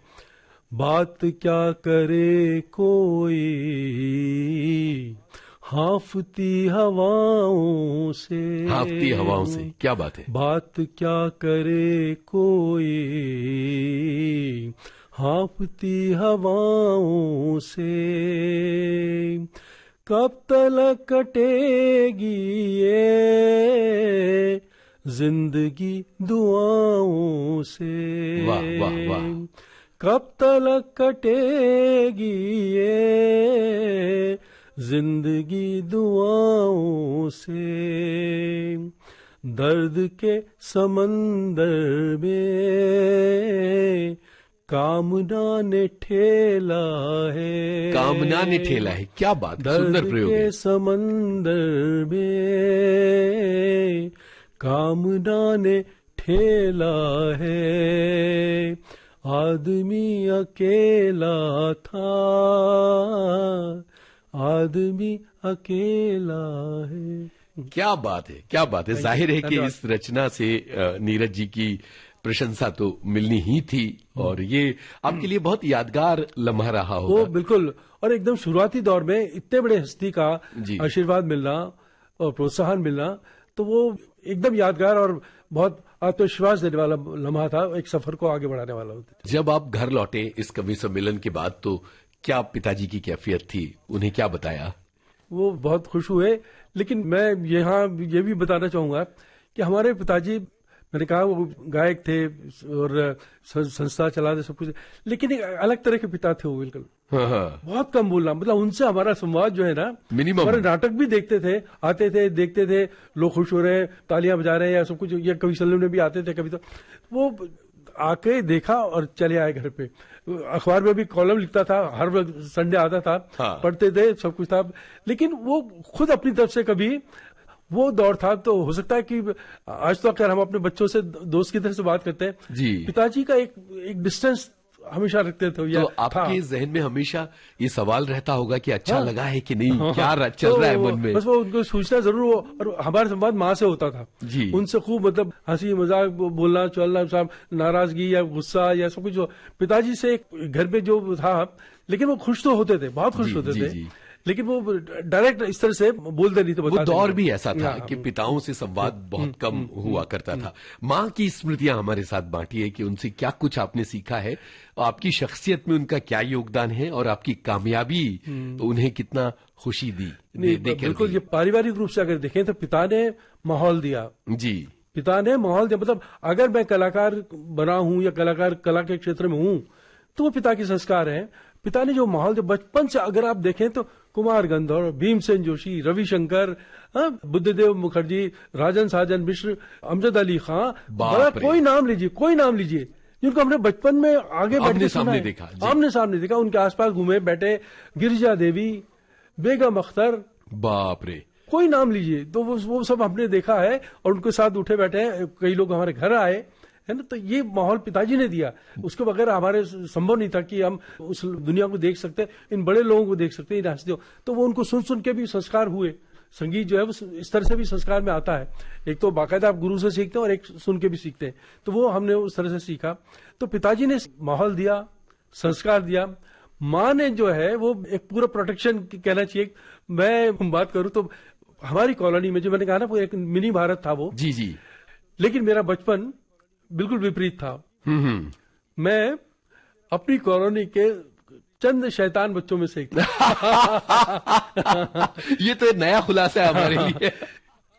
बात क्या करे कोई हाफती हवाओं से, हाफती हवाओं से, क्या बात है। बात क्या करे कोई हाफती हवाओं से, कब तलक कटेगी ये जिंदगी दुआओं से, वाह वाह वाह। कब तलक कटेगी ये जिंदगी दुआओं से, दर्द के समंदर में कामना ने ठेला है, कामना ने ठेला है, क्या बात, सुंदर प्रयोग है। दर्द के समंदर में कामना ने ठेला है, आदमी अकेला था, आदमी अकेला है। क्या बात है, क्या बात है। जाहिर है कि इस रचना से नीरज जी की प्रशंसा तो मिलनी ही थी, और ये आपके लिए बहुत यादगार लम्हा रहा होगा। वो बिल्कुल, और एकदम शुरुआती दौर में इतने बड़े हस्ती का आशीर्वाद मिलना और प्रोत्साहन मिलना, तो वो एकदम यादगार और बहुत आत्मविश्वास देने वाला लम्हा था, एक सफर को आगे बढ़ाने वाला होता। जब आप घर लौटे इस कवि सम्मेलन के बाद, तो क्या पिताजी की कैफियत थी, उन्हें क्या बताया? वो बहुत खुश हुए, लेकिन मैं यहाँ ये भी बताना चाहूंगा कि हमारे पिताजी, मैंने कहा वो गायक थे और संस्था चलाते सब कुछ, लेकिन एक अलग तरह के पिता थे वो, बिल्कुल बहुत कम बोलना, मतलब उनसे हमारा संवाद जो है ना, मिनिमम। हमारे नाटक भी देखते थे, आते थे, देखते थे, लोग खुश हो रहे हैं, तालियां बजा रहे हैं या सब कुछ, या कवि सम्मेलन में भी आते थे कभी, तो वो आके देखा और चले आए घर पे। अखबार में भी कॉलम लिखता था, हर वक्त संडे आता था, हाँ। पढ़ते थे, सब कुछ था, लेकिन वो खुद अपनी तरफ से कभी, वो दौर था तो हो सकता है कि आज तो अगर हम अपने बच्चों से दोस्त की तरह से बात करते हैं, जी। पिताजी का एक डिस्टेंस हमेशा रखते थे। तो आपके जहन में हमेशा ये सवाल रहता होगा कि अच्छा हाँ। लगा है कि नहीं, हाँ, क्या चल रहा है मन में। बस वो उनको सूचना जरूर हो, और हमारा संवाद माँ से होता था जी। उनसे खूब मतलब हंसी मजाक बोलना चलना, सब नाराजगी या गुस्सा या सब कुछ। पिताजी से घर में जो था, लेकिन वो खुश तो होते थे, बहुत खुश जी, होते जी, थे, जी। लेकिन वो डायरेक्ट इस तरह से बोलते नहीं थे। वो बताते दौर नहीं। भी ऐसा था हाँ, कि पिताओं से संवाद बहुत कम हुआ करता था। माँ की स्मृतियां हमारे साथ बांटिए कि उनसे क्या कुछ आपने सीखा है, आपकी शख्सियत में उनका क्या योगदान है, और आपकी कामयाबी तो उन्हें कितना खुशी दी। नहीं, बिल्कुल। ये पारिवारिक रूप से अगर देखें तो पिता ने माहौल दिया, जी। पिता ने माहौल दिया। मतलब अगर मैं कलाकार बना हूं या कला के क्षेत्र में हूं, तो वो पिता के संस्कार हैं। पिता ने जो माहौल दिया बचपन से, अगर आप देखें तो कुमार गंधर्व, भीमसेन जोशी, रविशंकर, बुद्धदेव मुखर्जी, राजन साजन मिश्र, अमजद अली खां, बड़ा कोई नाम लीजिए जिनको हमने बचपन में आगे बैठ के सुना है, आमने सामने देखा, उनके आसपास घूमे बैठे, गिरिजा देवी, बेगम अख्तर, बाप रे, कोई नाम लीजिए, तो वो सब हमने देखा है और उनके साथ उठे बैठे हैं। कई लोग हमारे घर आए, है ना। तो ये माहौल पिताजी ने दिया, उसके बगैर हमारे संभव नहीं था कि हम उस दुनिया को देख सकते, इन बड़े लोगों को देख सकते, इन हस्तियों। तो वो उनको सुन सुन के भी संस्कार हुए। संगीत जो है वो इस तरह से भी संस्कार में आता है, एक तो बाकायदा आप गुरु से सीखते हैं और एक सुन के भी सीखते हैं। तो वो हमने उस तरह से सीखा। तो पिताजी ने माहौल दिया, संस्कार दिया। माँ ने जो है वो एक पूरा प्रोटेक्शन कहना चाहिए। मैं बात करूं तो हमारी कॉलोनी में, जो मैंने कहा ना, वो एक मिनी भारत था वो। जी जी। लेकिन मेरा बचपन बिल्कुल विपरीत था। मैं अपनी कॉलोनी के चंद शैतान बच्चों में से एक ये तो नया खुलासा है हमारे लिए।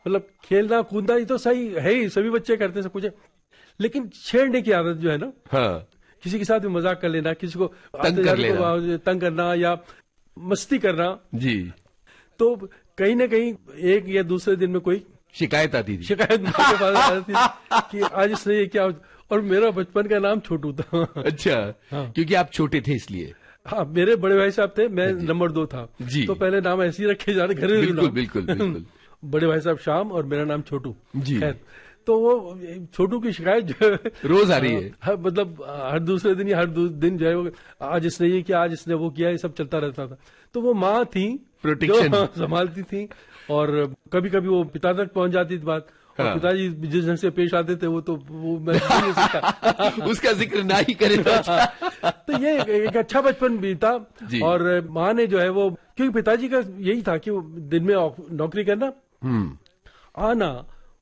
मतलब खेलना कूदना ये तो सही है ही, सभी बच्चे करते हैं, सब कुछ है, लेकिन छेड़ने की आदत जो है ना, हाँ। किसी के साथ भी मजाक कर लेना, किसी को तंग करना या मस्ती करना। जी। तो कहीं ना कहीं एक या दूसरे दिन में कोई शिकायत आती थी, शिकायत मेरे पास आती थी कि आज इसने ये क्या। और मेरा बचपन का नाम छोटू था। अच्छा। हाँ। क्योंकि आप छोटे थे इसलिए। हाँ, मेरे बड़े भाई साहब थे, मैं नंबर 2 था जी। तो पहले नाम ऐसे ही रखे जा रहे, घरेलू नाम। बिल्कुल। बड़े भाई साहब श्याम और मेरा नाम छोटू जी। तो वो छोटू की शिकायत जो है रोज आ रही है, मतलब हर दूसरे दिन या हर दिन जो है, आज इसने ये किया, आज इसने वो किया, ये सब चलता रहता था। तो वो माँ थी, प्रोटेक्शन संभालती थी, और कभी कभी वो पिता तक पहुंच जाती थी बात। हाँ। और पिताजी जिस ढंग से पेश आते थे वो मैं नहीं सकता। उसका जिक्र ना ही करें। तो ये एक अच्छा बचपन बीता। और माँ ने जो है वो, क्योंकि पिताजी का यही था कि वो दिन में नौकरी करना, आना,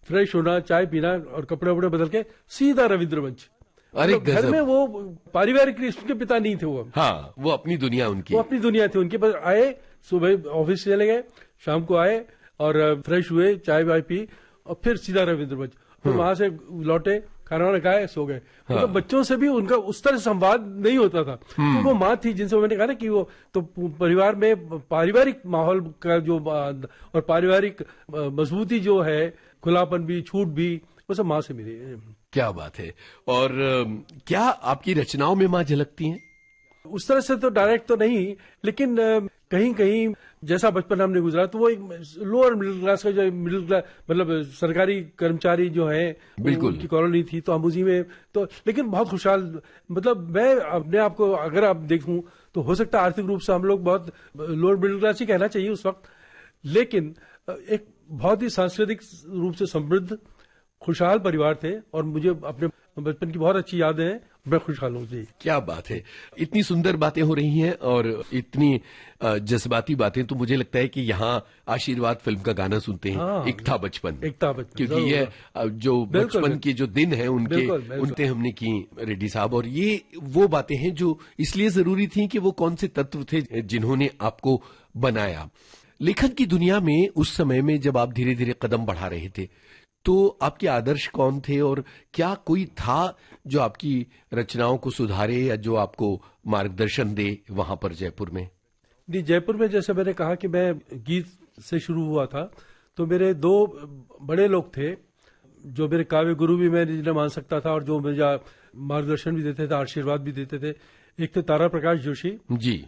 फ्रेश होना, चाय पीना और कपड़े वपड़े बदल के सीधा रविंद्र मंच। अरे घर में वो पारिवारिक के पिता नहीं थे वो। हाँ, वो अपनी दुनिया उनकी, वो अपनी दुनिया थी उनके पास। आए, सुबह ऑफिस चले गए, शाम को आए और फ्रेश हुए, चाय वाय पी और फिर सीधा रविंद्र मंच। फिर वहां से लौटे, खाना वाना खाए, सो गए। हाँ। मतलब बच्चों से भी उनका उस तरह संवाद नहीं होता था। तो वो माँ थी जिनसे मैंने कहा ना कि वो तो परिवार में पारिवारिक माहौल का जो और पारिवारिक मजबूती जो है, खुलापन भी, छूट भी, वो सब माँ से मिली। क्या बात है। और क्या आपकी रचनाओं में माँ झलकती हैं? उस तरह से तो डायरेक्ट तो नहीं, लेकिन कहीं कहीं जैसा बचपन हमने गुजरा, तो वो एक लोअर मिडिल क्लास का, जो मिडिल क्लास मतलब सरकारी कर्मचारी जो है, बिल्कुल उनकी कॉलोनी थी, तो हम उसी में तो, लेकिन बहुत खुशहाल। मतलब मैं अपने आप को अगर आप देखूं तो हो सकता है आर्थिक रूप से हम लोग बहुत लोअर मिडिल क्लास ही कहना चाहिए उस वक्त, लेकिन एक बहुत ही सांस्कृतिक रूप से समृद्ध खुशहाल परिवार थे। और मुझे अपने बचपन की बहुत अच्छी यादें हैं, मैं खुशहाल हूँ जी। क्या बात है। इतनी सुंदर बातें हो रही हैं और इतनी जज्बाती बातें, तो मुझे लगता है कि यहाँ आशीर्वाद फिल्म का गाना सुनते हैं। हाँ, एक था बचपन, क्योंकि ये जो बचपन के जो दिन हैं उनके हमने की रेड्डी साहब। और ये वो बातें हैं जो इसलिए जरूरी थी कि वो कौन से तत्व थे जिन्होंने आपको बनाया। लेखन की दुनिया में उस समय में जब आप धीरे धीरे कदम बढ़ा रहे थे, तो आपके आदर्श कौन थे, और क्या कोई था जो आपकी रचनाओं को सुधारे या जो आपको मार्गदर्शन दे वहां पर जयपुर में? जी, जयपुर में जैसे मैंने कहा कि मैं गीत से शुरू हुआ था, तो मेरे 2 बड़े लोग थे जो मेरे काव्य गुरु भी मैं जिन्हें मान सकता था, और जो मेरा मार्गदर्शन भी देते थे, आशीर्वाद भी देते थे। एक थे तारा प्रकाश जोशी जी,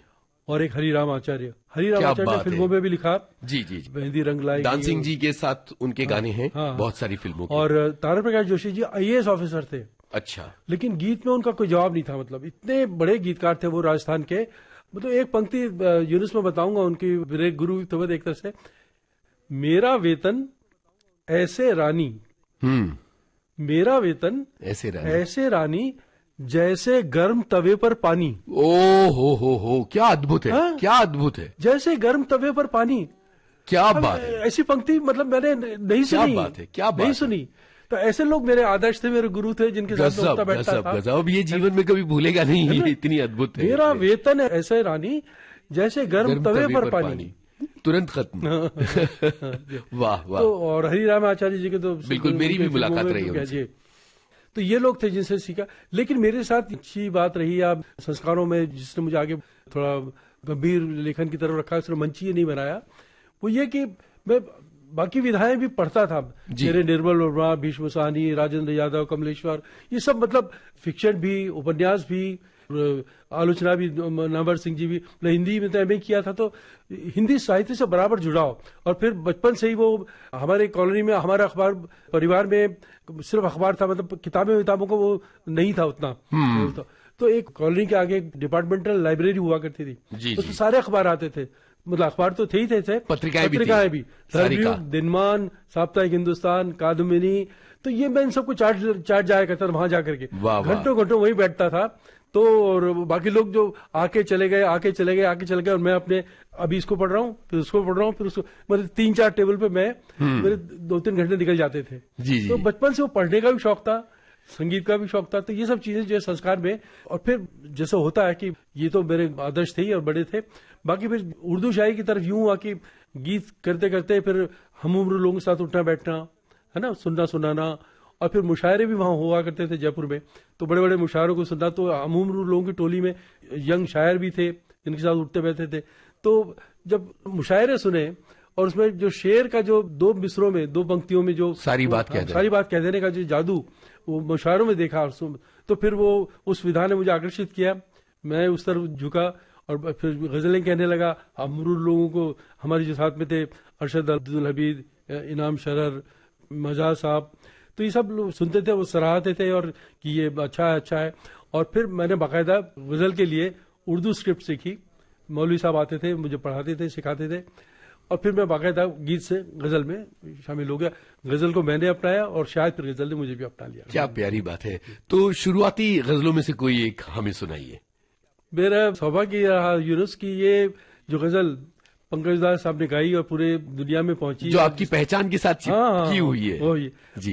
और एक हरिराम आचार्य। हरिराम क्या आचार्य ने बात है। फिल्मों में भी लिखा, जी जी जी। मेहंदी रंग लाएगी, दानसिंह जी के साथ उनके गाने हैं हाँ। बहुत सारी फिल्मों के। और तारा प्रकाश जोशी जी आईएएस ऑफिसर थे, अच्छा, लेकिन गीत में उनका कोई जवाब नहीं था। मतलब इतने बड़े गीतकार थे वो राजस्थान के। मतलब एक पंक्ति यूनुस में बताऊंगा उनकी, मेरे गुरु तो एक तरह से, मेरा वेतन ऐसे रानी, मेरा वेतन ऐसे रानी जैसे गर्म तवे पर पानी। ओ हो, क्या अद्भुत है। हाँ? क्या अद्भुत है, जैसे गर्म तवे पर पानी। क्या अब बात है। ऐसी पंक्ति मतलब मैंने नहीं सुनी। क्या बात है, क्या बात नहीं है। सुनी। तो ऐसे लोग मेरे आदर्श थे, मेरे गुरु थे, जिनके साथ मैं उठता गजब बैठता गजब था। गजब। अब ये जीवन में कभी भूलेगा नहीं, ये इतनी अद्भुत है। मेरा वेतन ऐसे रानी जैसे गर्म तवे पर पानी। तुरंत खत्म। वाह वाह। तो और हरिराम आचार्य जी के तो बिल्कुल, मेरी भी मुलाकात रही है उनसे। तो ये लोग थे जिनसे सीखा। लेकिन मेरे साथ अच्छी बात रही आप संस्कारों में, जिसने मुझे आगे थोड़ा गंभीर लेखन की तरफ रखा, उसने मंच ही नहीं बनाया, वो ये कि मैं बाकी विधाएं भी पढ़ता था। मेरे निर्मल वर्मा, भीष्म साहनी, राजेंद्र यादव, कमलेश्वर, ये सब मतलब फिक्शन भी, उपन्यास भी, आलोचना भी, नामवर सिंह जी भी। हिंदी में तो एमए किया था, तो हिंदी साहित्य से बराबर जुड़ाव। और फिर बचपन से ही वो हमारे कॉलोनी में, हमारा अखबार, परिवार में सिर्फ अखबार था, मतलब किताबों को वो नहीं था उतना। तो एक कॉलोनी के आगे डिपार्टमेंटल लाइब्रेरी हुआ करती थी, उसमें सारे अखबार आते थे। मतलब अखबार तो थे ही थे, पत्रिकाएं भी, दिनमान, साप्ताहिक हिंदुस्तान, कादम्बिनी। तो ये मैं इन सबको चाट जाया करता था वहां जाकर के, घंटों घंटों वहीं बैठता था। तो और बाकी लोग जो आके चले गए, और मैं अपने अभी इसको पढ़ रहा हूँ, फिर उसको पढ़ रहा हूँ, फिर उसको, मतलब 3-4 टेबल पे मैं मेरे 2-3 घंटे निकल जाते थे। तो बचपन से वो पढ़ने का भी शौक था, संगीत का भी शौक था। तो ये सब चीजें जो है संस्कार में। और फिर जैसा होता है कि ये तो मेरे आदर्श थे ही और बड़े थे। बाकी फिर उर्दू शायरी की तरफ यूं हुआ कि गीत करते करते फिर हम उम्र लोगों के साथ उठना बैठना, है ना, सुनना सुनाना। और फिर मुशायरे भी वहां हुआ करते थे जयपुर में, तो बड़े बड़े मुशायरों को सुनना। तो हम उम्र लोगों की टोली में यंग शायर भी थे जिनके साथ उठते बैठते थे। तो जब मुशायरे सुने और उसमें जो शेर का जो 2 मिसरों में, 2 पंक्तियों में जो सारी बात कह देने का जो जादू वो मुशायरों में देखा, तो फिर वो उस विधा ने मुझे आकर्षित किया। मैं उस तरफ झुका और फिर गजलें कहने लगा। अमरूर लोगों को, हमारे जो साथ में थे अरशद अब्दुल हमीद, इनाम शरर, मजाज साहब, तो ये सब लोग सुनते थे, वो सराहते थे और कि ये अच्छा है। और फिर मैंने बाकायदा गजल के लिए उर्दू स्क्रिप्ट सीखी। मौलवी साहब आते थे, मुझे पढ़ाते थे, सिखाते थे। और फिर मैं बाकायदा गीत से गजल में शामिल हो गया। गजल को मैंने अपनाया और शायद फिर गजल ने मुझे भी अपना लिया। क्या प्यारी बात है। तो शुरुआती गजलों में से कोई एक हमें सुनाइए। मेरा सौभाग्य रहा यूनुस की ये जो गजल पंकज दास साहब ने गाई और पूरे दुनिया में पहुंची, जो आपकी पहचान के साथ की हुई है,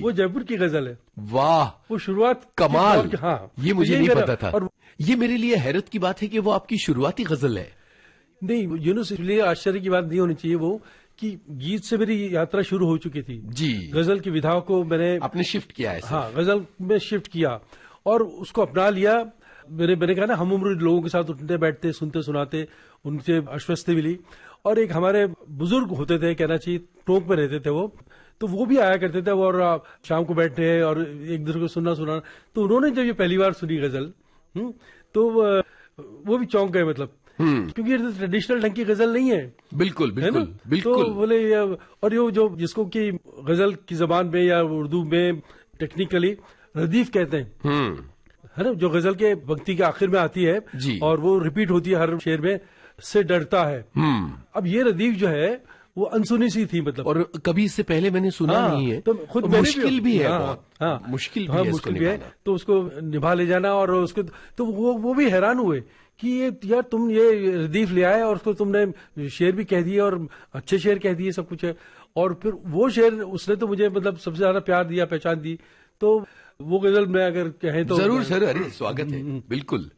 वो जयपुर की गजल है। वाह, वो शुरुआत कमाल। ये मुझे नहीं पता था। और ये मेरे लिए हैरत की बात है कि वो आपकी शुरुआती गजल है। नहीं यूनुस, इसलिए आश्चर्य की बात नहीं होनी चाहिए वो कि गीत से मेरी यात्रा शुरू हो चुकी थी जी। गजल की विधाओं को मैंने आपने शिफ्ट किया है। हाँ, गजल में शिफ्ट किया और उसको अपना लिया। मैंने कहा ना, हम उम्र लोगों के साथ उठते बैठते, सुनते सुनाते, उनसे आश्वस्ति मिली। और एक हमारे बुजुर्ग होते थे, कहना चाहिए टोंक में रहते थे वो, तो वो भी आया करते थे और शाम को बैठे और एक दूसरे को सुनाना। तो उन्होंने जब ये पहली बार सुनी गजल, तो वो भी चौंक गए, मतलब क्योंकि ये ट्रेडिशनल ढंग की गजल नहीं है। बिल्कुल बिल्कुल बिल्कुल। तो बोले, और ये जो जिसको कि गजल की जबान में या उर्दू में टेक्निकली रदीफ कहते हैं, है ना, जो गजल के पंक्ति के आखिर में आती है और वो रिपीट होती है हर शेर में, से डरता है। अब ये रदीफ जो है वो अनसुनी सी थी, मतलब, और कभी इससे पहले मैंने सुना नहीं है। तो खुद मुश्किल भी है, मुश्किल भी है। तो उसको निभा ले जाना, और उसको तो वो भी हैरान हुए कि ये यार तुम ये रदीफ ले आए और उसको तुमने शेर भी कह दिए और अच्छे शेर कह दिए, सब कुछ है। और फिर वो शेर उसने तो मुझे मतलब सबसे ज्यादा प्यार दिया, पहचान दी। तो वो गजल मैं अगर कहें तो जरूर सर, अरे स्वागत है। बिल्कुल।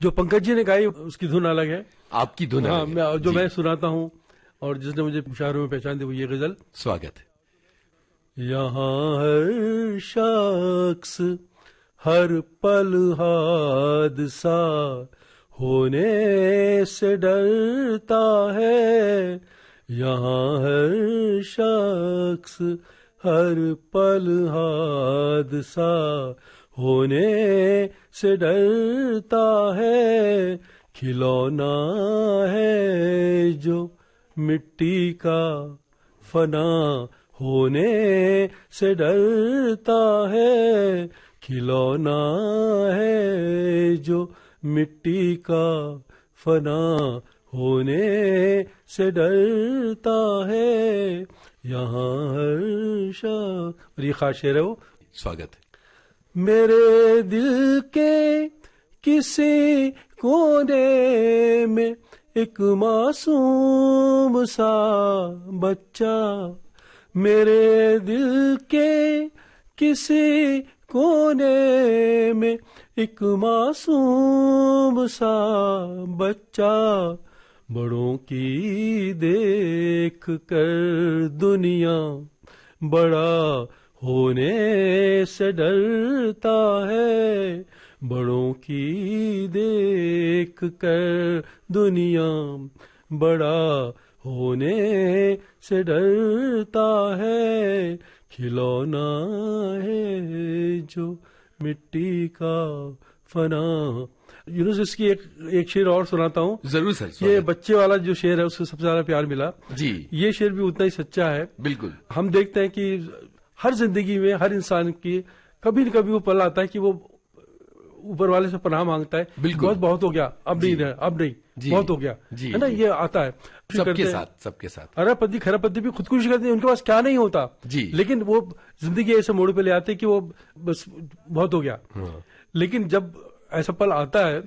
जो पंकज जी ने गाई उसकी धुन अलग है, आपकी धुन अलग है। जो मैं सुनाता हूँ और जिसने मुझे मुशायरों में पहचान दी वो ये गजल। स्वागत है। यहाँ हर शख्स हर पल हादसा होने से डरता है। यहाँ हर शख्स हर पल हादसा होने से डरता है, खिलौना है जो मिट्टी का फना होने से डरता है, खिलौना है जो मिट्टी का फना होने से डरता है, यहाँ हर और ये खास शेर है वो। स्वागत है। मेरे दिल के किसी कोने में एक मासूम सा बच्चा, मेरे दिल के किसी कोने में एक मासूम सा बच्चा, बड़ों की देख कर दुनिया बड़ा होने से डरता है, बड़ों की देख कर दुनिया बड़ा होने से डरता है, खिलौना है जो मिट्टी का फना। यूनुस, इसकी एक शेर और सुनाता हूँ। जरूर सर। ये बच्चे वाला जो शेर है उसको सबसे ज्यादा प्यार मिला जी। ये शेर भी उतना ही सच्चा है। बिल्कुल। हम देखते हैं कि हर जिंदगी में हर इंसान की कभी न कभी वो पल आता है कि वो ऊपर वाले से पनाह मांगता है। बिल्कुल। बहुत हो गया, अब नहीं, अब नहीं, बहुत हो गया, है ना। ये आता है सबके साथ। अरबपति खरबपति भी खुदकुशी करते हैं, उनके पास क्या नहीं होता जी, लेकिन वो जिंदगी ऐसे मोड़ पे ले आते कि वो बस बहुत हो गया। लेकिन जब ऐसा पल आता है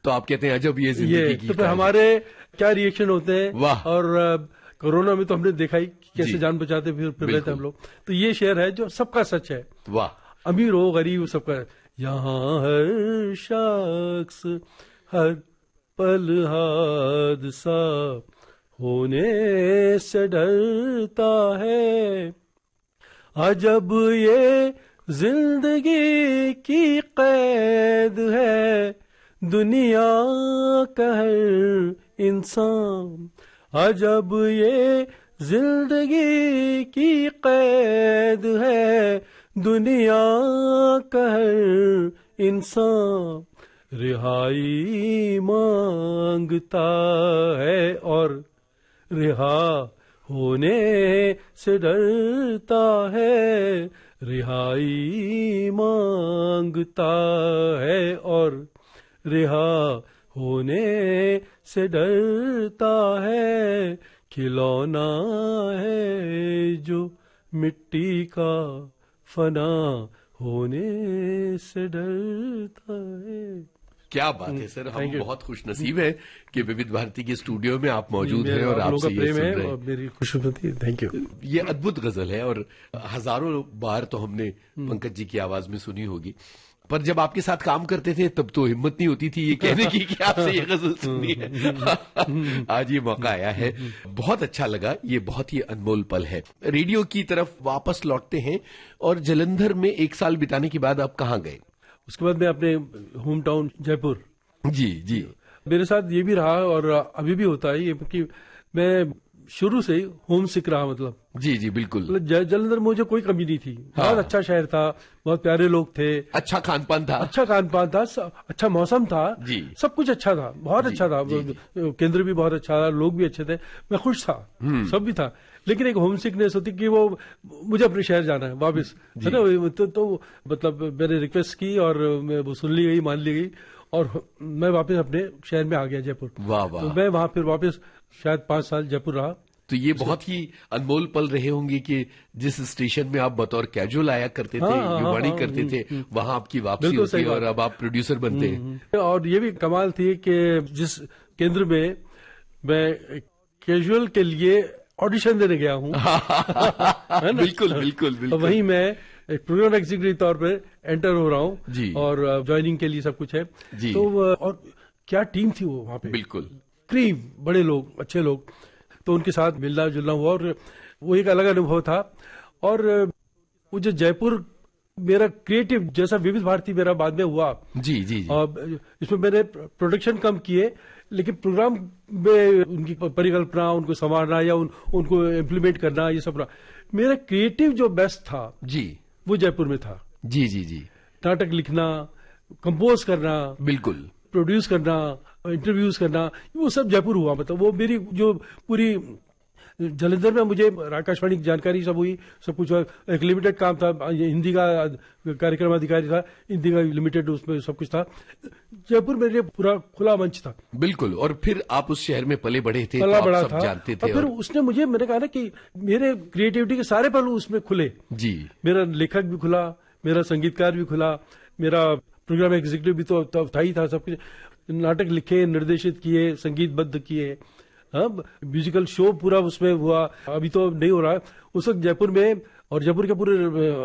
तो आप कहते हैं जब ये जिंदगी की तो फिर हमारे क्या रिएक्शन होते हैं। वाह। और कोरोना में तो हमने देखा ही कैसे जान बचाते फिर रहे थे हम लोग। तो ये शेर है जो सबका सच है। वाह। अमीर हो गरीब सबका, यहाँ हर शख्स हर पल हादसा होने से डरता है, अजब ये जिंदगी की कैद है, दुनिया का हर इंसान, अजब ये जिंदगी की कैद है, दुनिया का हर इंसान रिहाई मांगता है और रिहा होने से डरता है, रिहाई मांगता है और रिहा होने से डरता है, खिलौना है जो मिट्टी का फना होने से डरता है। क्या बात है सर, हम बहुत खुश नसीब है कि विविध भारती के स्टूडियो में आप मौजूद हैं और आपसे ये सुन रहे हैं। मेरी खुशनुदी, थैंक यू। ये अद्भुत गजल है और हजारों बार तो हमने पंकज जी की आवाज में सुनी होगी, पर जब आपके साथ काम करते थे तब तो हिम्मत नहीं होती थी ये कहने की कि आपसे ये गजल सुननी है। आज ये मौका आया है, बहुत अच्छा लगा। ये बहुत ही अनमोल पल है। रेडियो की तरफ वापस लौटते हैं और जालंधर में 1 साल बिताने के बाद आप कहाँ गए? उसके बाद मैं अपने होम टाउन जयपुर। जी जी। मेरे साथ ये भी रहा और अभी भी होता है ये कि मैं शुरू से ही होम सिक रहा, मतलब जी जी बिल्कुल। जालंधर मुझे कोई कमी नहीं थी। बहुत अच्छा शहर था, बहुत प्यारे लोग थे, अच्छा खान पान था, अच्छा मौसम था जी, सब कुछ अच्छा था, बहुत अच्छा था। केंद्र भी बहुत अच्छा था, लोग भी अच्छे थे, मैं खुश था, सब भी था। लेकिन एक होम सिकनेस होती कि वो मुझे अपने शहर जाना है वापस, है ना। तो मतलब मैंने रिक्वेस्ट की और वो सुन ली गई, मान ली गई और मैं वापस अपने शहर में आ गया, जयपुर। वाह वाह। तो मैं वहां फिर वापस शायद 5 साल जयपुर रहा। तो ये बहुत ही अनमोल पल रहे होंगे कि जिस स्टेशन में आप बतौर कैजुअल आया करते थे, युवाणी करते थे, वहां आपकी वापसी होती है और अब आप प्रोड्यूसर बनते हैं। और ये भी कमाल थी कि जिस केंद्र में मैं कैजुअल के लिए ऑडिशन देने गया हूँ बिल्कुल बिल्कुल बिल्कुल, वहीं मैं एक प्रोग्राम एग्जीक्यूटिव तौर पे एंटर हो रहा हूँ और ज्वाइनिंग के लिए सब कुछ है जी। तो और क्या टीम थी वो वहां पे, बिल्कुल क्रीम, बड़े लोग, अच्छे लोग, तो उनके साथ मिलना जुलना हुआ और वो एक अलग अनुभव था। और वो जो जयपुर मेरा क्रिएटिव जैसा विविध भारती मेरा बाद में हुआ जी जी, और इसमें मैंने प्रोडक्शन कम किए लेकिन प्रोग्राम में उनकी परिकल्पना, उनको संवारना या उनको इम्प्लीमेंट करना, ये सब मेरा क्रिएटिव जो बेस्ट था जी, वो जयपुर में था। जी जी जी। नाटक लिखना, कंपोज करना, बिल्कुल, प्रोड्यूस करना, इंटरव्यूज करना, वो सब जयपुर हुआ। मतलब वो मेरी जो पूरी जलंधर में मुझे आकाशवाणी की जानकारी सब हुई, सब कुछ हुआ। एक लिमिटेड काम था, हिंदी का कार्यक्रम अधिकारी था, हिंदी का लिमिटेड, उसमें सब कुछ था। जयपुर मेरे लिए पूरा खुला मंच था। बिल्कुल। और फिर आप उस शहर में पले बढ़े थे, पला तो बड़ा आप सब था, जानते थे। और फिर उसने मुझे, मैंने कहा ना कि मेरे क्रिएटिविटी के सारे पहलू उसमें खुले। जी, मेरा लेखक भी खुला, मेरा संगीतकार भी खुला, मेरा प्रोग्राम एग्जीक्यूटिव भी तो था ही था। सब कुछ नाटक लिखे, निर्देशित किए, संगीतबद्ध किए, म्यूजिकल शो पूरा उसमें हुआ। अभी तो नहीं हो रहा है। उस वक्त जयपुर में, और जयपुर के पूरे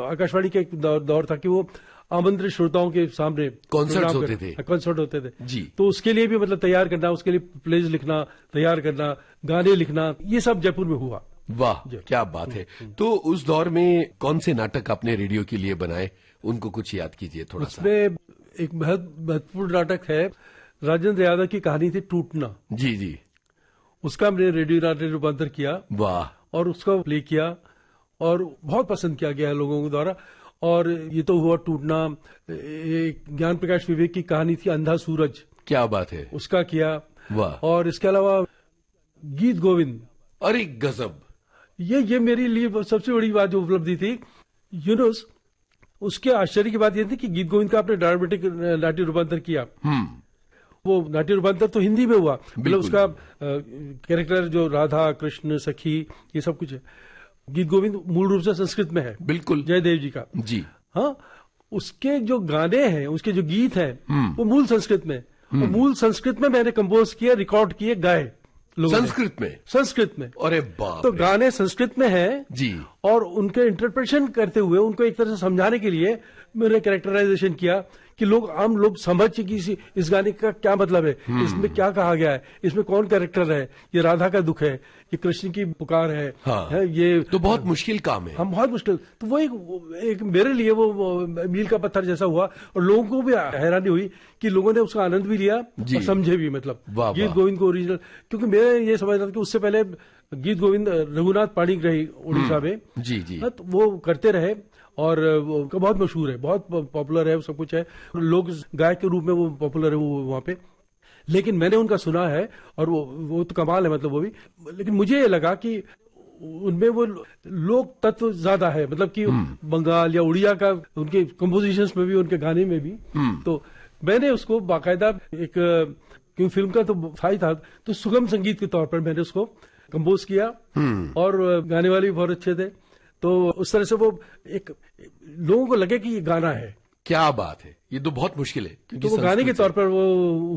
आकाशवाणी का एक दौर था कि वो आमंत्रित श्रोताओं के सामने कॉन्सर्ट्स होते थे। कॉन्सर्ट होते थे जी। तो उसके लिए भी मतलब तैयार करना, उसके लिए प्लेज लिखना, तैयार करना, गाने लिखना, ये सब जयपुर में हुआ। वाह, क्या बात है। तो उस दौर में कौन से नाटक आपने रेडियो के लिए बनाए, उनको कुछ याद कीजिए थोड़ा सा। उसमें एक महत्वपूर्ण नाटक है, राजेंद्र यादव की कहानी थी टूटना। जी जी। उसका हमने रेडियो नाटक रूपांतर किया। वाह। और उसका प्ले किया और बहुत पसंद किया गया है लोगों के द्वारा। और ये तो हुआ टूटना। एक ज्ञान प्रकाश विवेक की कहानी थी अंधा सूरज, क्या बात है, उसका किया। वाह। और इसके अलावा गीत गोविंद, अरे गजब, ये मेरे लिए सबसे बड़ी बात जो उपलब्धि थी। यूनुस, उसके आश्चर्य की बात यह थी कि गीत गोविंद का आपने ड्रामेटिक नाट्य रूपांतर किया। वो नाट्य रूपांतर तो हिंदी में हुआ, मतलब उसका कैरेक्टर जो राधा कृष्ण सखी ये सब कुछ है। गीत गोविंद मूल रूप से संस्कृत में है, बिल्कुल, जयदेव जी का। जी हाँ, उसके जो गाने हैं, उसके जो गीत हैं, वो मूल संस्कृत में। और मूल संस्कृत में मैंने कंपोज किए, रिकॉर्ड किए, गाए लोगों ने। संस्कृत में। अरे बाप तो रे। गाने संस्कृत में हैं जी। और उनके इंटरप्रिटेशन करते हुए उनको एक तरह से समझाने के लिए मैंने कैरेक्टराइजेशन किया कि आम लोग समझ कि इस गाने का क्या मतलब है, इसमें क्या कहा गया है, इसमें कौन कैरेक्टर है, ये राधा का दुख है, ये कृष्ण की पुकार है। हाँ। है ये तो बहुत मुश्किल काम है। हम बहुत मुश्किल। तो वो एक मेरे लिए वो मील का पत्थर जैसा हुआ। और लोगों को भी हैरानी हुई कि लोगों ने उसका आनंद भी लिया और समझे भी। मतलब गीत गोविंद को ओरिजिनल, क्योंकि मैं ये समझ रहा था कि उससे पहले गीत गोविंद रघुनाथ पाणिग्राही उड़ीसा में, जी जी, तो वो करते रहे और वो बहुत मशहूर है, बहुत पॉपुलर है, सब कुछ है, लोग गायक के रूप में वो पॉपुलर है वो वहां पे। लेकिन मैंने उनका सुना है और वो तो कमाल है, मतलब वो भी। लेकिन मुझे ये लगा कि उनमें वो लोक तत्व ज्यादा है, मतलब कि बंगाल या उड़िया का उनके कंपोजिशंस में भी, उनके गाने में भी। तो मैंने उसको बाकायदा एक, क्योंकि फिल्म का तो था ही था, तो सुगम संगीत के तौर पर मैंने उसको कंपोज किया। और गाने वाले भी बहुत अच्छे थे। तो उस तरह से वो एक लोगों को लगे कि ये गाना है। क्या बात है, ये तो बहुत मुश्किल है। तो वो गाने के तौर पर वो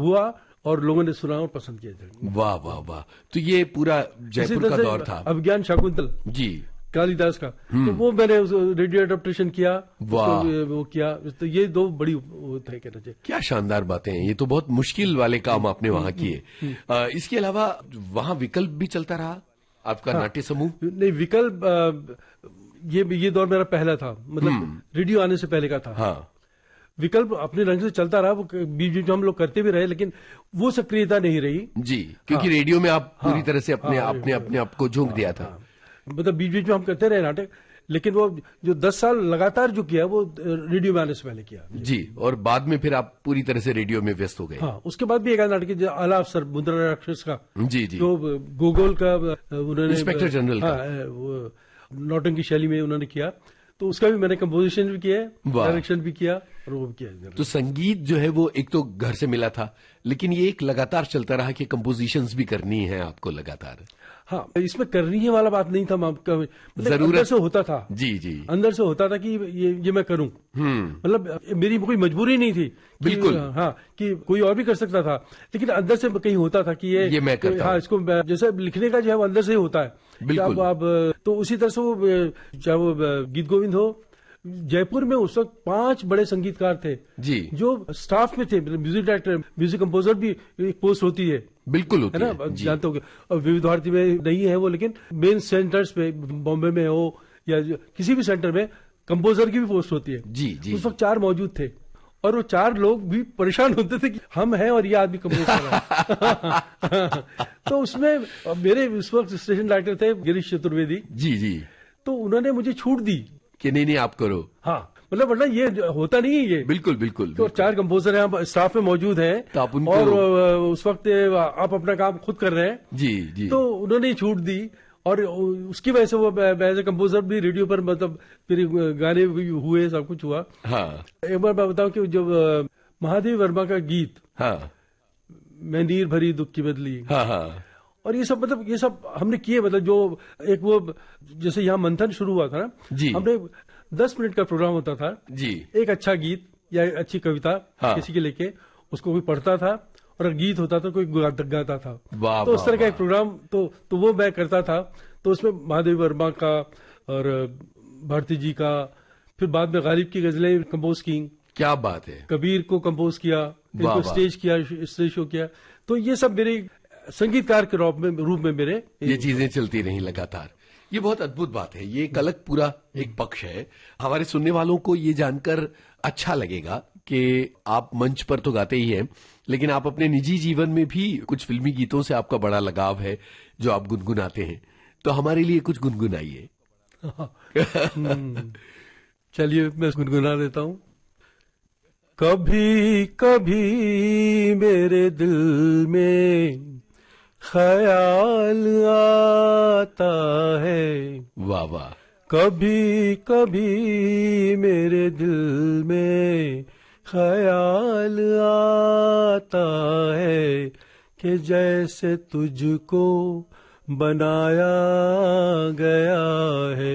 हुआ और लोगों ने सुना और पसंद किया। वाह वाह वाह। तो ये पूरा जयपुर का दौर था। अभिज्ञान शाकुंतल जी, कालिदास का, तो वो मैंने रेडियो एडेप्टेशन किया। वाह। वो किया। तो ये दो बड़ी थे, कहना चाहिए। क्या शानदार बातें हैं। ये तो बहुत मुश्किल वाले काम आपने वहां किए। इसके अलावा वहां विकल्प भी चलता रहा आपका नाट्य समूह? नहीं, विकल्प ये दौर मेरा पहला था, मतलब रेडियो आने से पहले का था। हाँ। विकल्प अपने रंग से चलता रहा, वो बीच बीच में हम लोग करते भी रहे, लेकिन वो सक्रियता नहीं रही। जी, क्योंकि रेडियो में आप पूरी तरह से अपने आप को झोंक दिया था। मतलब बीच बीच में हम करते रहे नाटक, लेकिन वो जो 10 साल लगातार जो किया वो रेडियो में आने से पहले किया। जी, और बाद में फिर आप पूरी तरह से रेडियो में व्यस्त हो गए। हाँ, उसके बाद भी एक नाटक आला अफसर मुद्रा राक्षस का, जी जी, जो गोगोल का उन्होंने इंस्पेक्टर जनरल का, वो नौटंकी शैली में उन्होंने किया। तो उसका भी मैंने कंपोजिशन भी किया, डायरेक्शन भी किया और वो भी किया। तो संगीत जो है वो एक तो घर से मिला था, लेकिन ये एक लगातार चलता रहा कि कंपोजिशंस भी करनी है आपको लगातार। हाँ, इसमें करनी है वाला बात नहीं था, मतलब जरूरत अंदर से होता था। जी जी, अंदर से होता था कि ये मैं करूं। मतलब मेरी कोई मजबूरी नहीं थी। बिल्कुल। हाँ, कि कोई और भी कर सकता था, लेकिन अंदर से कहीं होता था कि ये मैं करता हूं। हाँ, इसको जैसे लिखने का जो है वो अंदर से ही होता है। बिल्कुल। अब तो उसी तरह से वो, चाहे वो गीत गोविंद हो, जयपुर में उस वक्त 5 बड़े संगीतकार थे जी, जो स्टाफ में थे। म्यूजिक डायरेक्टर, म्यूजिक कंपोजर भी एक पोस्ट होती है। बिल्कुल होती है ना, जानते हो। और विविध भारती में नहीं है वो, लेकिन मेन सेंटर्स पे, बॉम्बे में हो या किसी भी सेंटर में कंपोजर की भी पोस्ट होती है। जी जी, उस वक्त 4 मौजूद थे और वो 4 लोग भी परेशान होते थे कि हम हैं और ये आदमी कंपोज कर रहा है। तो उसमें मेरे उस वक्त स्टेशन डायरेक्टर थे गिरीश चतुर्वेदी जी जी, तो उन्होंने मुझे छूट दी कि नहीं आप करो। हाँ, मतलब वरना ये होता नहीं है ये। बिल्कुल बिल्कुल, तो 4 कंपोजर हैं, स्टाफ में मौजूद हैं, तो आप उनको और उस वक्त आप अपना काम खुद कर रहे हैं। जी जी, तो उन्होंने छूट दी और उसकी वजह से वो एज ए कंपोजर भी रेडियो पर, मतलब फिर गाने भी हुए, सब कुछ हुआ। हाँ एक बार मैं बताऊं कि जब महादेव वर्मा का गीत हाँ मैं नीर भरी दुख की बदली, हाँ हाँ, और ये सब हमने किए। मतलब जो एक वो जैसे यहाँ मंथन शुरू हुआ था ना जी, हमने 10 मिनट का प्रोग्राम होता था जी, एक अच्छा गीत या अच्छी कविता हाँ, किसी के लेके उसको कोई पढ़ता था, और गीत होता था कोई गाता था। वाह, तो उस तरह का वाह, एक प्रोग्राम तो वो मैं करता था। तो उसमें महादेव वर्मा का और भारती जी का, फिर बाद में गालिब की गजलें कंपोज की, क्या बात है, कबीर को कंपोज किया, इनको वाह। स्टेज शो किया। तो ये सब मेरे संगीतकार के रूप में मेरे ये चीजें चलती रही लगातार। ये बहुत अद्भुत बात है। ये एक अलग पूरा एक पक्ष है। हमारे सुनने वालों को ये जानकर अच्छा लगेगा कि आप मंच पर तो गाते ही हैं, लेकिन आप अपने निजी जीवन में भी कुछ फिल्मी गीतों से आपका बड़ा लगाव है जो आप गुनगुनाते हैं। तो हमारे लिए कुछ गुनगुनाइए। चलिए मैं गुनगुना देता हूँ। कभी कभी मेरे दिल में ख्याल आता है, वाह वाह, कभी कभी मेरे दिल में ख्याल आता है कि जैसे तुझको बनाया गया है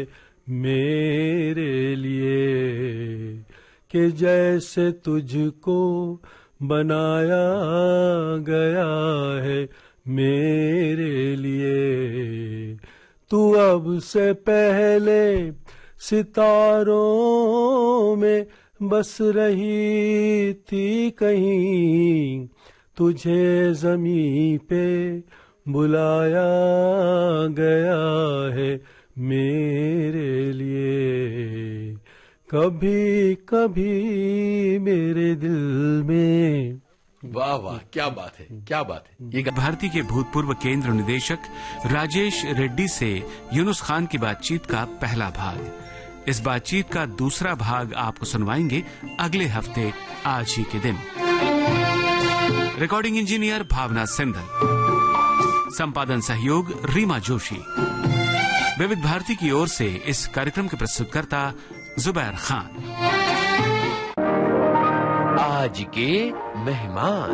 मेरे लिए, कि जैसे तुझको बनाया गया है मेरे लिए। तू अब से पहले सितारों में बस रही थी कहीं, तुझे ज़मीं पे बुलाया गया है मेरे लिए। कभी कभी मेरे दिल में। वाह वाह, क्या बात है, क्या बात है। ये भारती के भूतपूर्व केंद्र निदेशक राजेश रेड्डी से यूनुस खान की बातचीत का पहला भाग। इस बातचीत का दूसरा भाग आपको सुनवाएंगे अगले हफ्ते आज ही के दिन। रिकॉर्डिंग इंजीनियर भावना सिंधल, संपादन सहयोग रीमा जोशी। विविध भारती की ओर से इस कार्यक्रम के प्रस्तुतकर्ता जुबैर खान। आज के मेहमान।